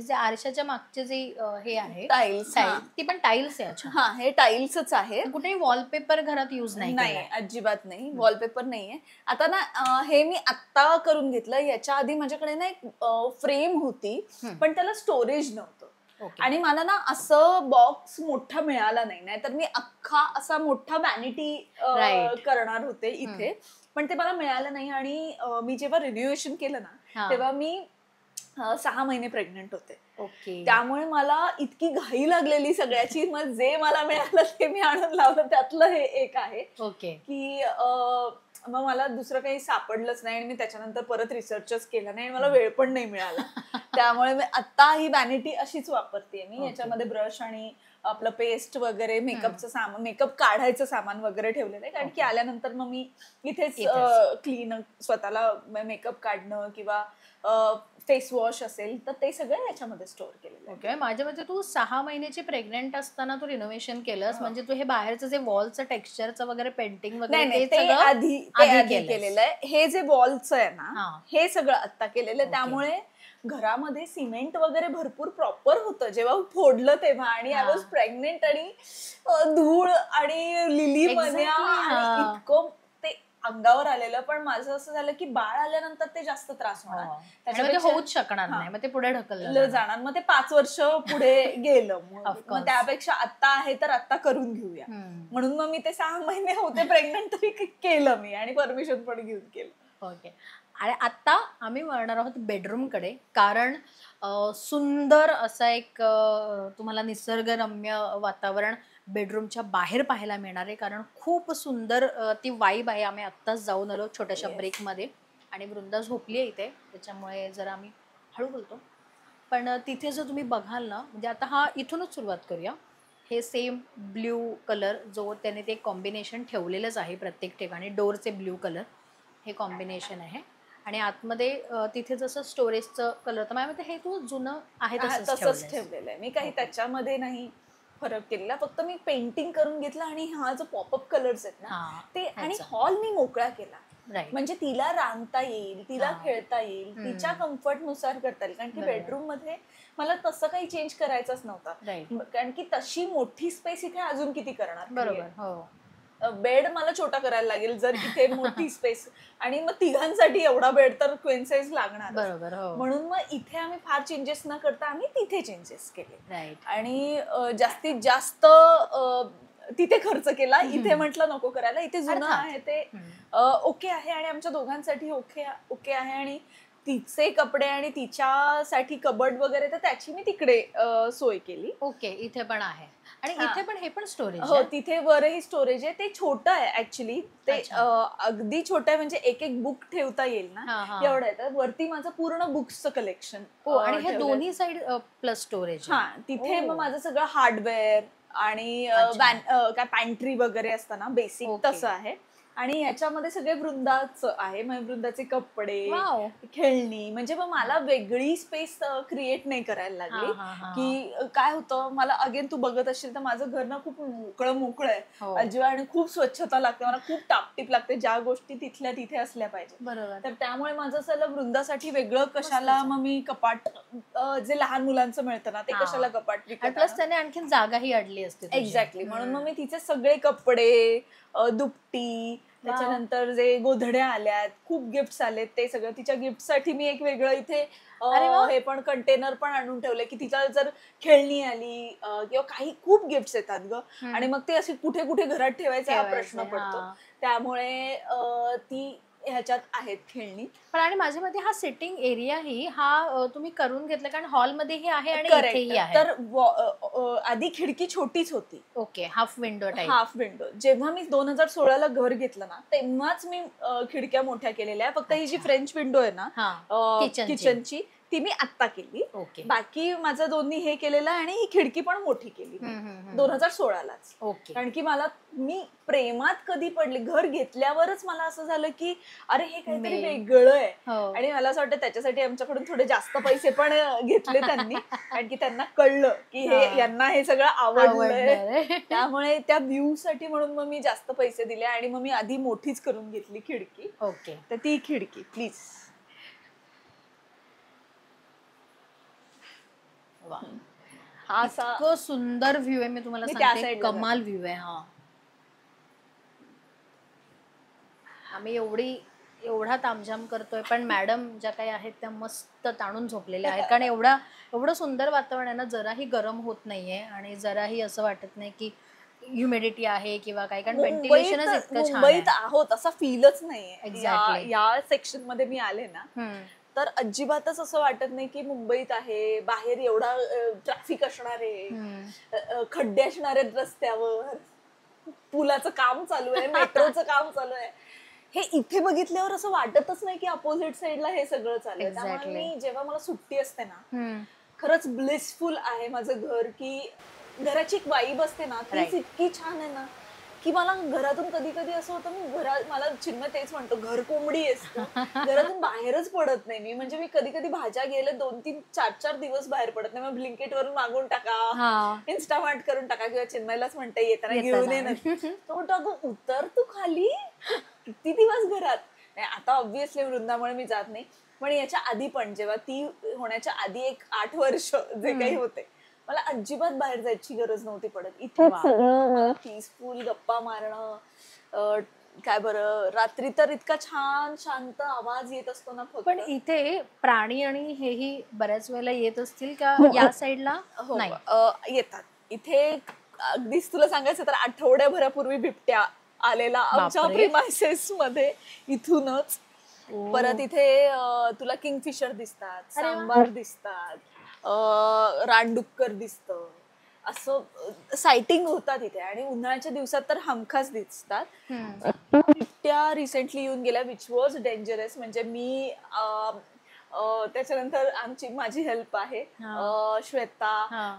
जे आरशाच्या मागचे जे हे आहे टाईल्स, ती पण टाईल्स आहे. अच्छा. हे टाईल्सच आहे. कुठेही वॉलपेपर घरात युज नाही, अजिबात नाही, वॉलपेपर नाहीये. आता ना हे मी आत्ता करून घेतलं. याच्या आधी माझ्याकडे ना एक फ्रेम होती, पण त्याला स्टोरेज नव्हतं. आणि मला ना असं बॉक्स मोठा मिळाला नाही, तर मी अख्खा असा मोठा वॅनिटी करणार होते इथे. पण ते मला मिळालं नाही. आणि मी जेव्हा रिन्युएशन केलं ना तेव्हा मी 6 महिने प्रेग्नंट होते. ओके. त्यामुळे मला इतकी घाई लागलेली सगळ्याची. मग जे मला मिळालं ते मी आणून लावलं. त्यातलं हे एक आहे ओके. की मग मला दुसरं काही सापडलंच नाही आणि मी त्याच्यानंतर परत रिसर्चच केलं नाही आणि मला वेळ पण नाही मिळाला. त्यामुळे मी आता ही वॅनिटी अशीच वापरते मी. याच्यामध्ये ब्रश आणि आपलं पेस्ट वगैरे, मेकअपचं सामान, मेकअप काढायचं सामान वगैरे ठेवलेलं आहे. कारण की आल्यानंतर मग मी इथेच क्लीन स्वतःला मेकअप काढणं किंवा फेस वॉश असेल तर ते सगळं याच्यामध्ये स्टोअर केलेलं आहे. ओके. माझ्या मते तू 6 महिन्याची प्रेग्नेंट असताना तू रिनोव्हेशन केलंस, म्हणजे तू हे बाहेरचं जे वॉलचं टेक्स्चरचं वगैरे पेंटिंग वगैरे ते आधी केलेलं आहे. हे जे वॉलचं आहे ना हे सगळं आता केलेलं आहे. त्यामुळे घरामध्ये सिमेंट वगैरे भरपूर प्रॉपर होतं जेव्हा फोडलं तेव्हा. आणि आय वॉज प्रेग्नेंट आणि धूळ आणि लिली मन्या आणि इतकं ते अंगावर आलेलं. पण माझं असं झालं की बाळ आल्यानंतर ते जास्त त्रास होणार, त्याच्यापेक्षा होऊच शकणार नाही, मग ते पुढे ढकललं जाणार. मग ते 5 वर्ष पुढे गेलं. मग त्यापेक्षा आता आहे तर आता करून घेऊया म्हणून मग मी ते 6 महिने होते प्रेग्नंट तरी केलं मी आणि परमिशन पण घेऊन केलं. ओके. आणि आता आम्ही वळणार आहोत बेडरूमकडे, कारण सुंदर असा एक तुम्हाला निसर्गरम्य वातावरण बेडरूमच्या बाहेर पाहायला मिळणार आहे. कारण खूप सुंदर ती वाईब आहे. आम्ही आत्ताच जाऊन आलो छोट्याशा ब्रेकमध्ये आणि वृंदा झोपली आहे इथे, त्याच्यामुळे जरा आम्ही हळू बोलतो. पण तिथे जर तुम्ही बघाल ना, म्हणजे आता हा इथूनच सुरुवात करूया. हे सेम ब्ल्यू कलर जो त्याने ते कॉम्बिनेशन ठेवलेलंच आहे प्रत्येक ठिकाणी. डोरचे ब्ल्यू कलर हे कॉम्बिनेशन आहे. आणि आतमध्ये तिथे जसं स्टोरेजचं कलर, तर माझ्या मते हे तू जुनं आहे तसंच ठेवलेलं आहे मी. काही त्याच्यामध्ये नाही फरक केलेला. फक्त मी पेंटिंग करून घेतलं आणि हा जो पॉपअप कलर्स आहेत ना ते, आणि हॉल मी मोकळा केला. म्हणजे तिला रांगता येईल, तिला खेळता येईल, तिच्या कम्फर्टनुसार करता येईल. कारण की बेडरूम मध्ये मला तसं काही चेंज करायचंच नव्हतं. कारण की तशी मोठी स्पेस इथे अजून किती करणार. बरोबर. बेड मला छोटा करायला लागेल जर इथे मोठी स्पेस. आणि मग तिघांसाठी एवढा बेड तर क्वीन साईज लागणार. बरोबर. म्हणून मग इथे आम्ही फार चेंजेस न करता आम्ही तिथे चेंजेस केले. आणि जास्तीत जास्त तिथे खर्च केला. इथे म्हटलं नको करायला. इथे जुनं आहे ते ओके आहे आणि आमच्या दोघांसाठी ओके आहे. आणि तिचे कपडे आणि तिच्यासाठी कबर्ड वगैरे तर त्याची मी तिकडे सोय केली. ओके. इथे पण आहे आणि इथे पण हे पण स्टोरेज. हो, तिथे वरही स्टोरेज आहे. ते छोटं आहे ऍक्च्युली. ते अगदी छोटं आहे, म्हणजे एक बुक ठेवता येईल ना एवढं आहे. तर वरती माझं पूर्ण बुक्सचं कलेक्शन. आणि हे दोन्ही साइड प्लस स्टोरेज. तिथे मग माझं सगळं हार्डवेअर आणि काय पॅन्ट्री वगैरे असतं ना बेसिक तसं आहे. आणि याच्यामध्ये सगळे वृंदाचं आहे. म्हणजे वृंदाचे कपडे, खेळणी. म्हणजे मग मला वेगळी स्पेस क्रिएट नाही करायला लागली. की काय होतं, मला अगेन तू बघत असशील तर माझं घर ना खूप मोकळं आहे अजिबात. आणि खूप स्वच्छता लागते मला, खूप टापटीप लागते. ज्या गोष्टी तिथल्या तिथे असल्या पाहिजे. तर त्यामुळे माझं असं वृंदासाठी वेगळं कशाला मग मी कपाट, जे लहान मुलांचं मिळतं ना ते कशाला कपाट विकत. प्लस त्याने आणखी जागाही अडली असते. एक्झॅक्टली. म्हणून मग मी तिचे सगळे कपडे, दुपटी, त्याच्यानंतर जे गोधड्या आल्यात, खूप गिफ्ट्स आलेत, ते सगळं तिच्या गिफ्टसाठी मी एक वेगळं इथे हे पण कंटेनर पण आणून ठेवलंय. की तिच्या जर खेळणी आली किंवा काही खूप गिफ्ट्स येतात ग, आणि मग ते असे कुठे कुठे घरात ठेवायचा हा प्रश्न पडतो. त्यामुळे ती ह्याच्यात आहेत खेळणी. पण आणि माझ्या मध्ये हा सिटिंग एरिया ही हा तुम्ही करून घेतला, कारण हॉलमध्येही आहे आणि इथेही आहे. तर आधी खिडकी छोटीच होती. ओके. Half window. जेव्हा मी 2016ला घर घेतलं ना तेव्हाच मी खिडक्या मोठ्या केलेल्या आहे. फक्त ही जी फ्रेंच विंडो आहे ना किचनची ती मी आत्ता केली. बाकी माझं दोन्ही हे केलेलं आहे. आणि ही खिडकी पण मोठी केली 2016लाच. कारण की मी प्रेमात कधी पडले, घर घेतल्यावरच मला असं झालं की अरे हे काहीतरी वेगळं आहे. आणि मला असं वाटतं त्याच्यासाठी आमच्याकडून थोडे जास्त पैसे पण घेतले त्यांनी. कारण की त्यांना कळलं की हे यांना हे सगळं आवडलंय. त्यामुळे त्या व्ह्यू साठी म्हणून मग मी जास्त पैसे दिले. आणि मग मी आधी मोठीच करून घेतली खिडकी. ओके. तर ती खिडकी प्लीज. हा इतकं सुंदर व्ह्यू आहे. मी तुम्हाला सांगते कमाल व्ह्यू आहे. आम्ही एवढा तामझाम करतोय, पण मॅडम ज्या काही आहेत त्या मस्त ताणून झोपलेल्या आहेत. कारण एवढं सुंदर वातावरण आहे ना, जराही गरम होत नाहीये आणि जराही असं वाटत नाही की ह्युमिडिटी आहे किंवा काय, कारण मुंबईत व्हेंटिलेशनच इतकं छान मुंबईत आहे. आहोत असा फीलच नाहीये. Exactly. या सेक्शन मध्ये मी आले ना हम्म. तर अजिबातच असं वाटत नाही की मुंबईत आहे, बाहेर एवढा ट्रॅफिक असणार आहे, खड्डे असणार आहेत रस्त्यावर, पुलाचं काम चालू आहे, मेट्रोचं काम चालू आहे. हे इथे बघितल्यावर असं वाटतच नाही की अपोजिट साइडला हे सगळं चालू आहे. त्यामुळे मी जेव्हा मला सुट्टी असते ना खरंच ब्लिसफुल आहे माझं घर, की घराची एक वाईब असते ना तीच इतकी छान आहे ना की मला घरातून कधी कधी असं होतं मला चिन्मय तेच म्हणतो, घर कोंबडी असतो, घरातून बाहेरच पडत नाही मी. म्हणजे मी कधी कधी भाज्या गेले 2-3, 4-4 दिवस बाहेर पडत नाही. मग ब्लिंकिट वरून मागून टाका, इन्स्टामार्ट करून टाका, किंवा चिन्मयलाच म्हणते येताना घेऊन ये. तो म्हणतो अगं उतर तू खाली, किती दिवस घरात. आता ऑब्व्हियसली वृंदामुळे मी जात नाही, पण याच्या आधी पण जेव्हा ती होण्याच्या आधी एक 8 वर्ष जे काही होते मला अजिबात बाहेर जायची गरज नव्हती पडत. इथे मला पीसफुल गप्पा मारणं, काय बरं रात्री तर इतका छान शांत आवाज येत असतो ना. पण इथे प्राणी आणि हेही बऱ्याच वेळेला येत असतील का या साईडला? येतात इथे. अगदीच तुला सांगायचं तर आठवड्याभरापूर्वी बिबट्या आलेला आमच्या प्रिमायसेस मध्ये इथूनच. परत इथे तुला किंगफिशर दिसतात, सांबार दिसतात, रानडुक्कर दिसतं, असं सायटिंग होतात इथे. आणि उन्हाळ्याच्या दिवसात तर हमखास दिसतात. बिबट्या रिसेंटली येऊन गेल्या विच वॉज डेंजरस. म्हणजे मी त्याच्यानंतर माझी हेल्प आहे श्वेता.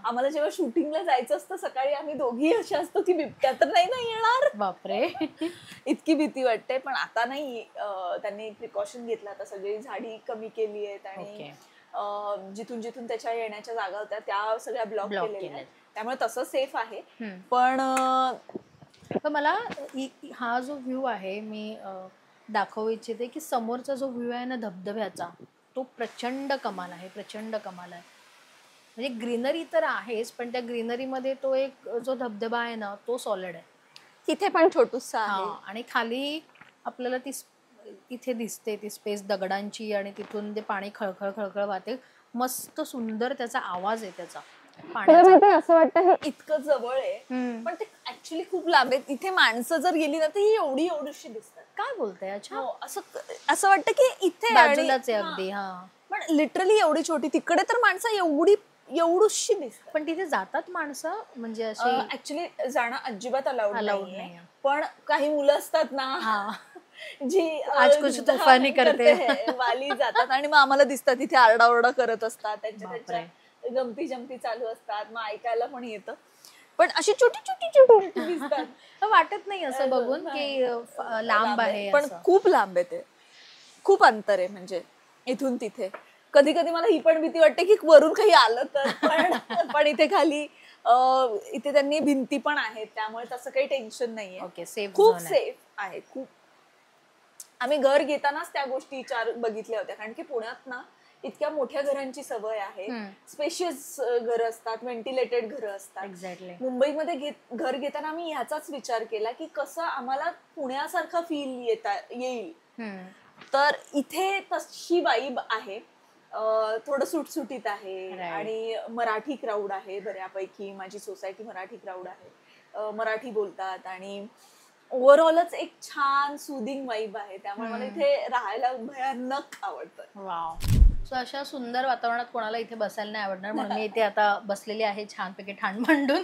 आम्हाला जेव्हा शूटिंगला जायचं असतं सकाळी आम्ही दोघी अशा असतो की बिबट्या तर नाही येणार, बापरे इतकी भीती वाटते. पण आता नाही, त्यांनी प्रिकॉशन घेतला, आता सगळी झाडी कमी केली आहेत आणि जिथून जिथून त्याच्या येण्याच्या जागा होत्या त्या सगळ्या ब्लॉक केलेल्या आहेत, त्यामुळे तसं सेफ आहे. पण मला हा जो व्ह्यू आहे मी दाखवू इच्छिते की समोरचा जो व्ह्यू आहे ना धबधब्याचा, तो प्रचंड कमाल आहे, प्रचंड कमाल आहे. म्हणजे ग्रीनरी तर आहेच, पण त्या ग्रीनरीमध्ये तो एक जो धबधबा आहे ना तो सॉलिड आहे. तिथे पण छोटूसा आहे आणि खाली आपल्याला तिथे दिसते ती स्पेस दगडांची आणि तिथून ते पाणी खळखळ खळखळ वाहते. मस्त सुंदर त्याचा आवाज आहे त्याचा पाण्याचा. असं वाटतं हे इतकं जवळ आहे पण ते ऍक्च्युली खूप लांब आहे. इथे माणसं जर गेली ना तर ही एवढीशी दिसतात. काय बोलताय? अच्छा, असं वाटतं की इथे बाजूलाच आहे अगदी. पण लिटरली एवढी छोटी. तिकडे तर माणसं एवढीशी दिसतात. पण तिथे जातात माणसं म्हणजे अशी? ऍक्च्युली जाणं अजिबात अलाउड नाही, पण काही मुलं असतात ना जी आज कुछ तूफानी करते वाली जातात आणि मग आम्हाला दिसतात तिथे आरडाओरडा करत असतात, त्यांच्या गमती जमती चालू असतात, मग ऐकायला पण येतं. पण अशी छोटी छोटी छोटी दिसतात. वाटत नाही असं बघून की लांब आहे, पण खूप लांब आहे, ते खूप अंतर आहे. म्हणजे इथून तिथे कधी कधी मला ही पण भीती वाटते की वरून काही आलं तर. पण इथे खाली इथे त्यांनी भिंती पण आहेत त्यामुळे तसं काही टेन्शन नाहीये. खूप सेफ आहे खूप. आम्ही घर घेतानाच त्या गोष्टी बघितल्या होत्या, कारण की पुण्यात ना इतक्या मोठ्या घरांची सवय आहे, स्पेशियस घरं असतात, व्हेंटिलेटेड घरं असतात. मुंबईमध्ये घर घेताना आम्ही ह्याचाच विचार केला की कसं आम्हाला पुण्यासारखा फील येईल. तर इथे तशी वाईब आहे, थोडं सुटसुटीत आहे आणि मराठी क्राऊड आहे बऱ्यापैकी. माझी सोसायटी मराठी क्राऊड आहे, मराठी बोलतात आणि ओव्हरऑलच एक छान सुदिंग वाईब आहे. त्यामुळे मला इथे राहायला भयानक आवडतं. वाव. सो अशा सुंदर वातावरणात कोणाला इथे बसायला नाही आवडणार, म्हणून मी इथे आता बसलेली आहे छानपैकी ठाण मांडून.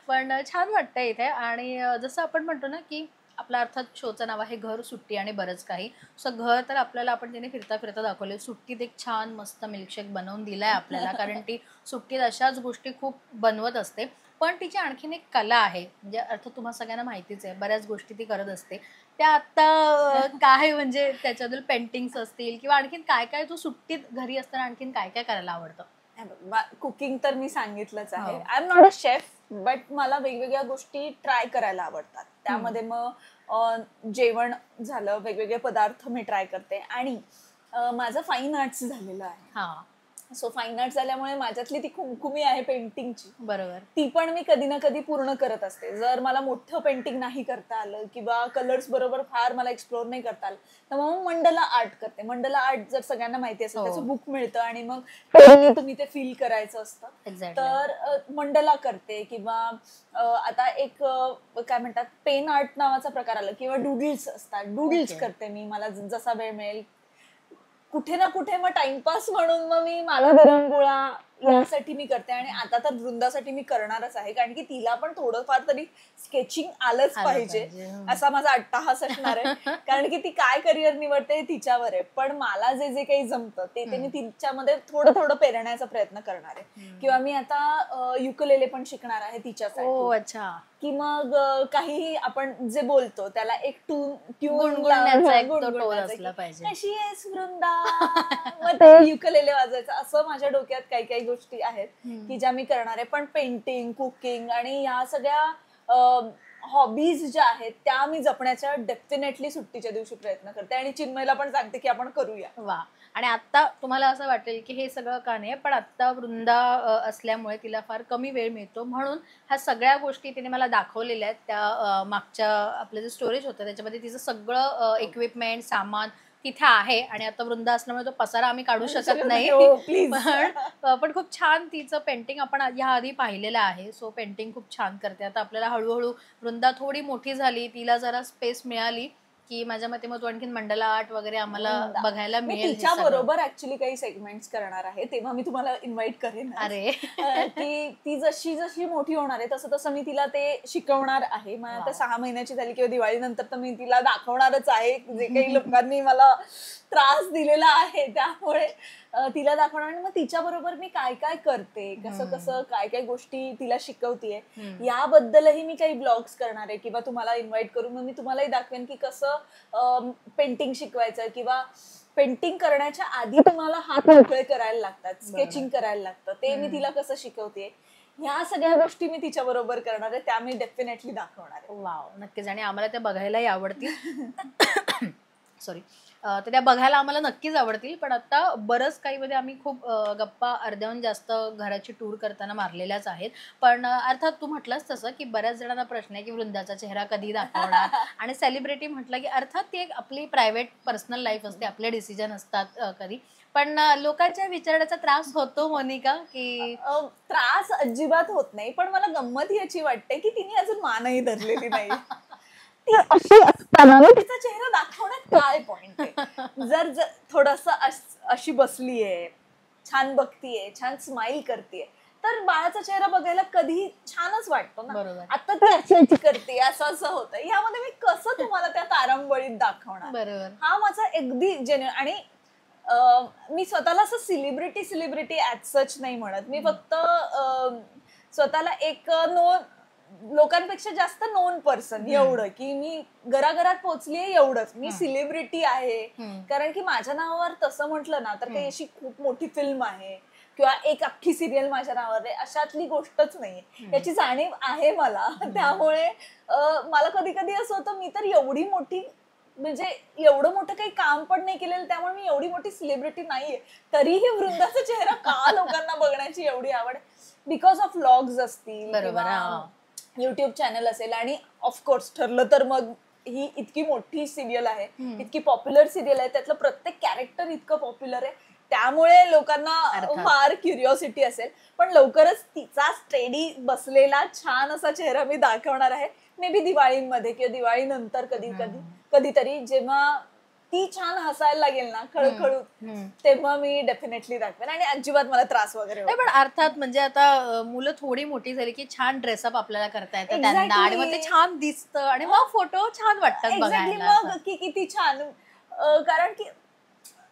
पण छान वाटतंय इथे. आणि जसं आपण म्हणतो ना की आपला अर्थात शोचं नाव आहे घर, सुट्टी आणि बरंच काही. सो घर तर आपल्याला आपण तिने फिरता फिरता दाखवले. सुट्टीत एक छान मस्त मिल्कशेक बनवून दिलाय आपल्याला, कारण ती सुट्टीत अशाच गोष्टी खूप बनवत असते. पण तिची आणखीन एक कला आहे, म्हणजे अर्थात तुम्हाला सगळ्यांना माहितीच आहे, बऱ्याच गोष्टी ती करत असते त्या. आता काय म्हणजे त्याच्याबद्दल पेंटिंग्स असतील किंवा आणखीन काय काय तू सुट्टीत घरी असताना आणखीन काय काय करायला आवडतं? कुकिंग तर मी सांगितलंच आहे. I am not a chef, but मला वेगवेगळ्या गोष्टी ट्राय करायला आवडतात. त्यामध्ये मग जेवण झालं, वेगवेगळे पदार्थ मी ट्राय करते. आणि माझं फाईन आर्ट्स झालेलं आहे, सो फाईन आर्ट झाल्यामुळे माझ्यातली ती खुमखुमी आहे पेंटिंगची, बरोबर, ती पण मी कधी ना कधी पूर्ण करत असते. जर मला मोठं पेंटिंग नाही करता आलं किंवा कलर्स बरोबर फार मला एक्सप्लोर नाही करता आलं तर मग मंडला आर्ट करते. मंडला आर्ट जर सगळ्यांना माहिती असेल त्याचं बुक मिळतं आणि मग तुम्ही ते फील करायचं असतं, तर मंडला करते. किंवा आता एक काय म्हणतात पेन आर्ट नावाचा प्रकार आला किंवा डुडल्स असतात, डुडल्स करते मी. मला जसा वेळ मिळेल कुठे ना कुठे मग टाइमपास म्हणून मग मी मला विरंगुळा यासाठी मी करते. आणि आता तर वृंदासाठी मी करणारच आहे, कारण की तिला पण थोडंफार तरी स्केचिंग आलंच पाहिजे असा माझा अट्टाहास असणार आहे. कारण की ती काय करिअर निवडते हे तिच्यावर आहे, पण मला जे जे काही जमतं ते मी तिच्यामध्ये थोडं थोडं पेरण्याचा प्रयत्न करणार आहे. किंवा मी आता युकुलेले पण शिकणार आहे तिच्यासाठी. अच्छा. की मग काही आपण जे बोलतो त्याला एक ट्यून कशी आहेस वृंदा, मग ते युकुलेले वाजवायचं. असं माझ्या डोक्यात काही काही गोष्टी आहेत की ज्या मी करणार आहे. पण पेंटिंग, कुकिंग आणि या सगळ्या हॉबीज ज्या आहेत त्या मी जपण्याचा डेफिनेटली सुट्टीच्या दिवशी प्रयत्न करते आणि चिन्मयला पण सांगते की आपण करूया. वा. आणि आता तुम्हाला असं वाटेल की हे सगळं का नाही, पण आता वृंदा असल्यामुळे तिला फार कमी वेळ मिळतो, म्हणून ह्या सगळ्या गोष्टी तिने मला दाखवलेल्या आहेत. त्या मागच्या आपलं जे स्टोरेज होतं त्याच्यामध्ये तिचं सगळं इक्विपमेंट, सामान तिथे आहे. आणि आता वृंदा असल्यामुळे तो पसारा आम्ही काढू शकत नाही, पण खूप छान तिचं पेंटिंग आपण या आधी पाहिलेलं आहे. सो पेंटिंग खूप छान करते. आता आपल्याला हळूहळू वृंदा थोडी मोठी झाली, तिला जरा स्पेस मिळाली की माझ्या मते मग तू आणखीन मंडला आर्ट वगैरे आम्हाला बघायला मिळेल. तिच्या बरोबर ऍक्च्युली काही सेगमेंट्स करणार आहे, तेव्हा मी तुम्हाला इन्व्हाइट करेन. अरे की ती जशी जशी मोठी होणार आहे तसं तसं मी तिला ते शिकवणार आहे. मला आता 6 महिन्याची झाली किंवा दिवाळीनंतर तर मी तिला दाखवणारच आहे. जे काही लोकांनी मला त्रास दिलेला आहे त्यामुळे तिला दाखवणार. आणि मग तिच्या बरोबर मी काय काय करते, कसं कसं काय काय गोष्टी तिला शिकवतेय याबद्दलही मी काही ब्लॉग्स करणार आहे. किंवा तुम्हाला इन्व्हाइट करून मग मी तुम्हालाही दाखवेन की कसं पेंटिंग शिकवायचं. किंवा पेंटिंग करण्याच्या आधी तुम्हाला हात मोकळे करायला लागतात, स्केचिंग करायला लागतं, ते मी तिला कसं शिकवते. ह्या सगळ्या गोष्टी मी तिच्या बरोबर करणार आहे, त्या मी डेफिनेटली दाखवणार आहे. वाव, नक्कीच. आणि आम्हाला त्या बघायलाही आवडतील. सॉरी. तर त्या बघायला आम्हाला नक्कीच आवडतील. पण आता बरंच काही मध्ये आम्ही खूप गप्पा अर्ध्याहून जास्त घराची टूर करताना मारलेल्याच आहेत. पण अर्थात तू म्हटलंस तसं की बऱ्याच जणांना प्रश्न आहे की वृंदाचा चेहरा कधी दाखवणार. आणि सेलिब्रिटी म्हटलं की अर्थात ती एक आपली प्रायव्हेट पर्सनल लाईफ असते, आपले डिसिजन असतात कधी. पण लोकांच्या विचारण्याचा त्रास होतो मोनिका की? त्रास अजिबात होत नाही, पण मला गंमत याची वाटते की तिने अजून मानही धरलेली नाही. ती अशी असताना तिचा चेहरा दाखवण्यात काय पॉइंट आहे. जर थोडस अशी बसलीये, छान बघतीये, छान स्माइल करतेय, तर बाळाचा चेहरा बघायला कधी छानच वाटतो ना. आता ती अशी करते, असं असं होतं, यामध्ये मी कसं तुम्हाला त्या तारंबळीत दाखवणार. बरोबर. हा माझा अगदी जेन्युइन. आणि मी स्वतःला असं सेलिब्रिटी ऍज सच नाही म्हणत. मी फक्त स्वतःला एक लोकांपेक्षा जास्त नोन पर्सन एवढं, की मी घराघरात पोहोचलीये एवढंच. मी सेलिब्रिटी आहे कारण की माझ्या नावावर तसं म्हटलं ना तर काही अशी खूप मोठी फिल्म आहे किंवा एक अख्खी सिरियल माझ्या नावावर आहे अशातली गोष्टच नाहीये. याची जाणीव आहे मला. त्यामुळे मला कधी कधी असं होतं मी तर एवढी मोठी, म्हणजे एवढं मोठं काही काम पण नाही केलेलं, त्यामुळे मी एवढी मोठी सेलिब्रिटी नाहीये, तरीही वृंदाचा चेहरा का लोकांना बघण्याची एवढी आवड. बिकॉज ऑफ व्लॉग्स असतील, युट्यूब चॅनल असेल, आणि ऑफकोर्स ठरलं तर मग ही इतकी मोठी सिरियल आहे, इतकी पॉप्युलर सिरियल आहे, त्यातलं प्रत्येक कॅरेक्टर इतकं पॉप्युलर आहे, त्यामुळे लोकांना फार क्युरिओसिटी असेल. पण लवकरच तिचा स्टेडी बसलेला छान असा चेहरा मी दाखवणार आहे. मे बी दिवाळीमध्ये किंवा दिवाळीनंतर कधीतरी जेव्हा ती छान हसायला लागेल ना खळखळून, तेव्हा मी डेफिनेटली दाखवेन. आणि अजिबात मला त्रास वगैरे नाही. पण अर्थात म्हणजे आता मुलं थोडी मोठी झाली की छान ड्रेसअप आपल्याला करता येतं त्यांना, आणि मग ते छान दिसतं आणि मग फोटो छान वाटतात बघायला. मग किती छान. कारण की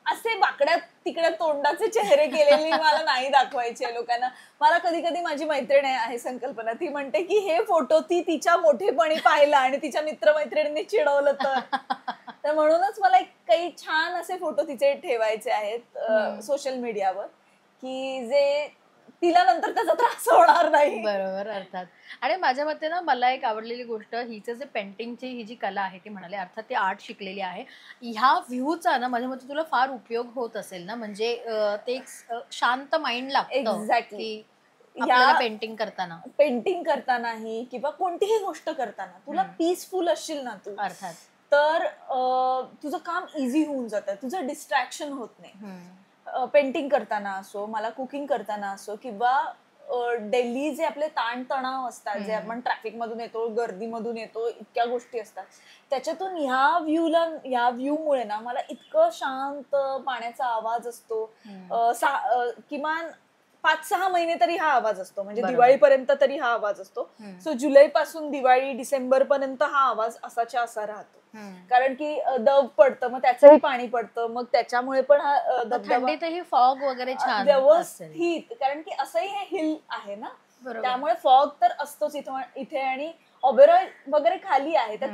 असे वाकड्या तिकड्या तोंडाचे चेहरे केलेले मला नाही दाखवायचे लोकांना. मला कधी कधी माझी मैत्रीण आहे संकल्पना, ती म्हणते की हे फोटो ती तिच्या मोठेपणी पाहिला आणि तिच्या मित्रमैत्रिणींनी चिडवलं तर म्हणूनच मला काही छान असे फोटो तिचे ठेवायचे आहेत सोशल मीडियावर, की जे तिला नंतर त्याचा त्रास होणार नाही. बरोबर, अर्थात. आणि माझ्या मते ना मला एक आवडलेली गोष्ट हिचं जे पेंटिंगची ही जी कला आहे ती म्हणाले, अर्थात ती आर्ट शिकलेली आहे. ह्या व्ह्यूचा ना माझ्या मते तुला फार उपयोग होत असेल ना, म्हणजे ते एक शांत माइंड लागतं. एक्झॅक्टली. आपल्याला पेंटिंग करतानाही किंवा कोणतीही गोष्ट करताना तुला पीसफुल असशील ना तू, अर्थात, तर तुझं काम इझी होऊन जातं, तुझं डिस्ट्रॅक्शन होत नाही. पेंटिंग करताना असो, मला कुकिंग करताना असो, किंवा डेली जे आपले ताणतणाव असतात, जे आपण ट्रॅफिक मधून येतो, गर्दीमधून येतो, इतक्या गोष्टी असतात, त्याच्यातून ह्या व्ह्यूमुळे ना मला इतकं शांत पाण्याचा आवाज असतो. किमान 5-6 महिने तरी हा आवाज असतो, म्हणजे दिवाळीपर्यंत तरी हा आवाज असतो. सो जुलै पासून दिवाळी डिसेंबर पर्यंत हा आवाज असाच्या असा राहतो, कारण की दव पडतं, मग त्याचंही पाणी पडतं, मग त्याच्यामुळे पण हा थंडीतही फॉग वगैरे छान व्यवस्थित, कारण की असंही हे हिल आहे ना, त्यामुळे फॉग तर असतोच इथे. आणि ओबेरॉय वगैरे खाली आहे, तर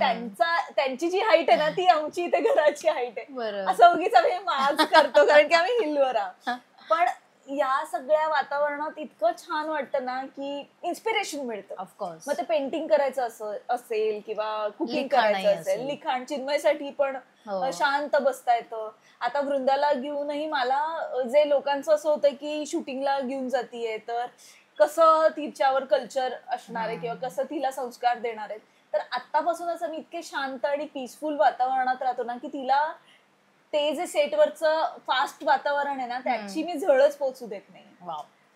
त्यांची जी हाईट आहे ना ती आमची इथे घराची हाईट आहे. असं उगीच आम्ही माज करतो कारण की आम्ही हिलवर आहोत. पण या सगळ्या वातावरणात इतकं छान वाटतं ना की इन्स्पिरेशन मिळतं. ऑफकोर्स. मग ते पेंटिंग करायचं असेल किंवा कुकिंग करायचं असेल, लिखाण, चिन्मयसाठी पण शांत बसता येतं. आता वृंदाला घेऊनही मला जे लोकांचं असं होतं की शूटिंगला घेऊन जातीये, तर कसं तिच्यावर कल्चर असणार आहे किंवा कसं तिला संस्कार देणार आहेत, तर आत्तापासूनच आम्ही इतके शांत आणि पीसफुल वातावरणात राहतो ना की तिला ते जे सेटवरचं फास्ट वातावरण आहे ना त्याची मी झळच पोचू देत नाही.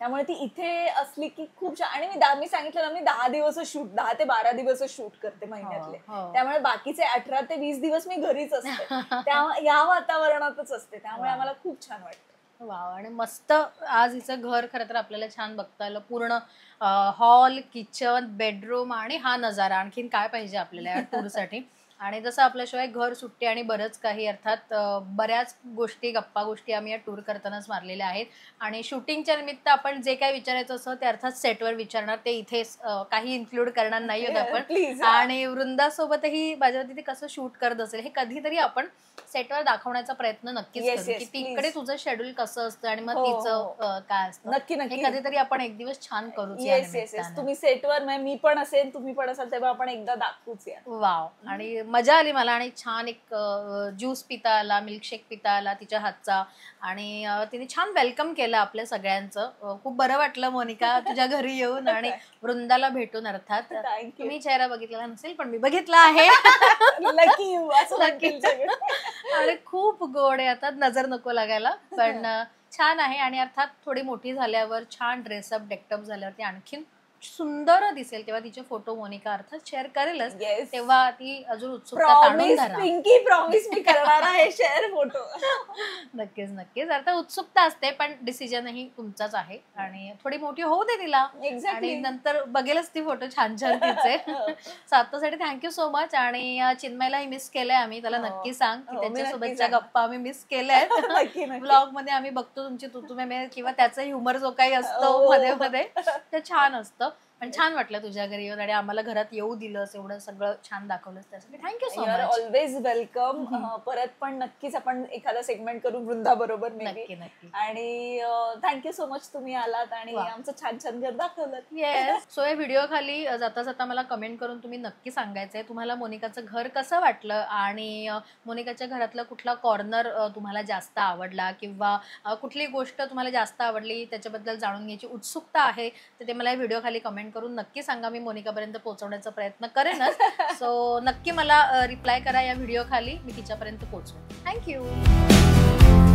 त्यामुळे ती इथे असली की खूप छान. आणि मी सांगितलं ना, मी 10 ते 12 दिवस शूट करते महिन्यातले, त्यामुळे बाकीचे 18 ते 20 दिवस मी घरीच असते, त्यामुळे या वातावरणातच असते, त्यामुळे आम्हाला खूप छान वाटतं. वाव. आणि मस्त आज हिचं घर खरं तर आपल्याला छान बघता आलं, पूर्ण हॉल, किचन, बेडरूम आणि हा नजारा. आणखीन काय पाहिजे आपल्याला या टूरसाठी. आणि जसं आपल्याशिवाय घर, सुट्टी आणि बरंच काही, अर्थात बऱ्याच गोष्टी, गप्पा गोष्टी आम्ही या टूर करतानाच मारलेल्या आहेत. आणि शूटिंगच्या निमित्त आपण जे काही विचारायचं असं ते अर्थात सेटवर विचारणार, ते इथे काही इन्क्लूड करणार नाही आहोत आपण. आणि वृंदासोबतही माझ्या ते कसं शूट करत असेल हे कधीतरी आपण सेटवर दाखवण्याचा प्रयत्न नक्कीच करू, की तिकडे तुझं शेड्यूल कसं असतं आणि मग तिचं काय असतं. नक्की हे कधीतरी आपण एक दिवस छान करू. तुम्ही सेटवर, मी पण असेल, तुम्ही पण असाल, तेव्हा आपण एकदा दाखवूच या. वाव. आणि मजा आली मला. आणि छान एक ज्यूस पिता आला, मिल्कशेक पिता आला तिच्या हातचा. आणि तिने छान वेलकम केलं आपल्या सगळ्यांचं. खूप बरं वाटलं मोनिका तुझ्या घरी येऊन आणि वृंदाला भेटून. अर्थात तुम्ही चेहरा बघितलेला नसेल पण मी बघितला आहे. आणि खूप गोड आहे, आता नजर नको लागायला, पण छान आहे. आणि अर्थात थोडी मोठी झाल्यावर, छान ड्रेसअप डेक्टअप झाल्यावरती आणखीन सुंदर दिसेल, तेव्हा तिचे फोटो मोनिका अर्थात शेअर करेलच, तेव्हा ती अजून उत्सुकता ताणून धरा. प्रॉमिस मी करणार आहे शेअर फोटो. नक्कीच नक्कीच. अर्थात उत्सुकता असते, पण डिसिजनही तुमचाच आहे. आणि थोडी मोठी होऊ दे तिला, आणि नंतर बघेलच ती फोटो छान छान तिचे. आत्तासाठी थँक्यू सो मच. आणि चिन्मयलाही मिस केलंय आम्ही, त्याला नक्की सांग की त्याच्यासोबतच्या गप्पा आम्ही मिस केल्यात. ब्लॉग मध्ये आम्ही बघतो तुमची तुतुमे किंवा त्याचा ह्युमर जो काही असतो मध्ये मध्ये, ते छान असतं. पण छान वाटलं तुझ्या घरी येऊन आणि आम्हाला घरात येऊ दिलंस, एवढं सगळं छान दाखवलंस, त्यासाठी thank you so much. Always welcome. परत पण नक्कीच आपण एखादा सेगमेंट करून वृंदा बरोबर. नक्की नक्की. आणि थँक्यू सो मच, तुम्ही आलात आणि आमचं छान छान घर दाखवलं. येस. सो या व्हिडिओ खाली जाता जाता मला कमेंट करून तुम्ही नक्की सांगायचंय तुम्हाला मोनिकाचं घर कसं वाटलं, आणि मोनिकाच्या घरातला कुठला कॉर्नर तुम्हाला जास्त आवडला, किंवा कुठली गोष्ट तुम्हाला जास्त आवडली, त्याच्याबद्दल जाणून घ्यायची उत्सुकता आहे, तर ते मला या व्हिडिओ खाली कमेंट करून नक्की सांगा. मी मोनिकापर्यंत पोहोचवण्याचा प्रयत्न करेनच. सो नक्की मला रिप्लाय करा या व्हिडिओ खाली, मी तिच्यापर्यंत पोहोचवेन. थँक्यू.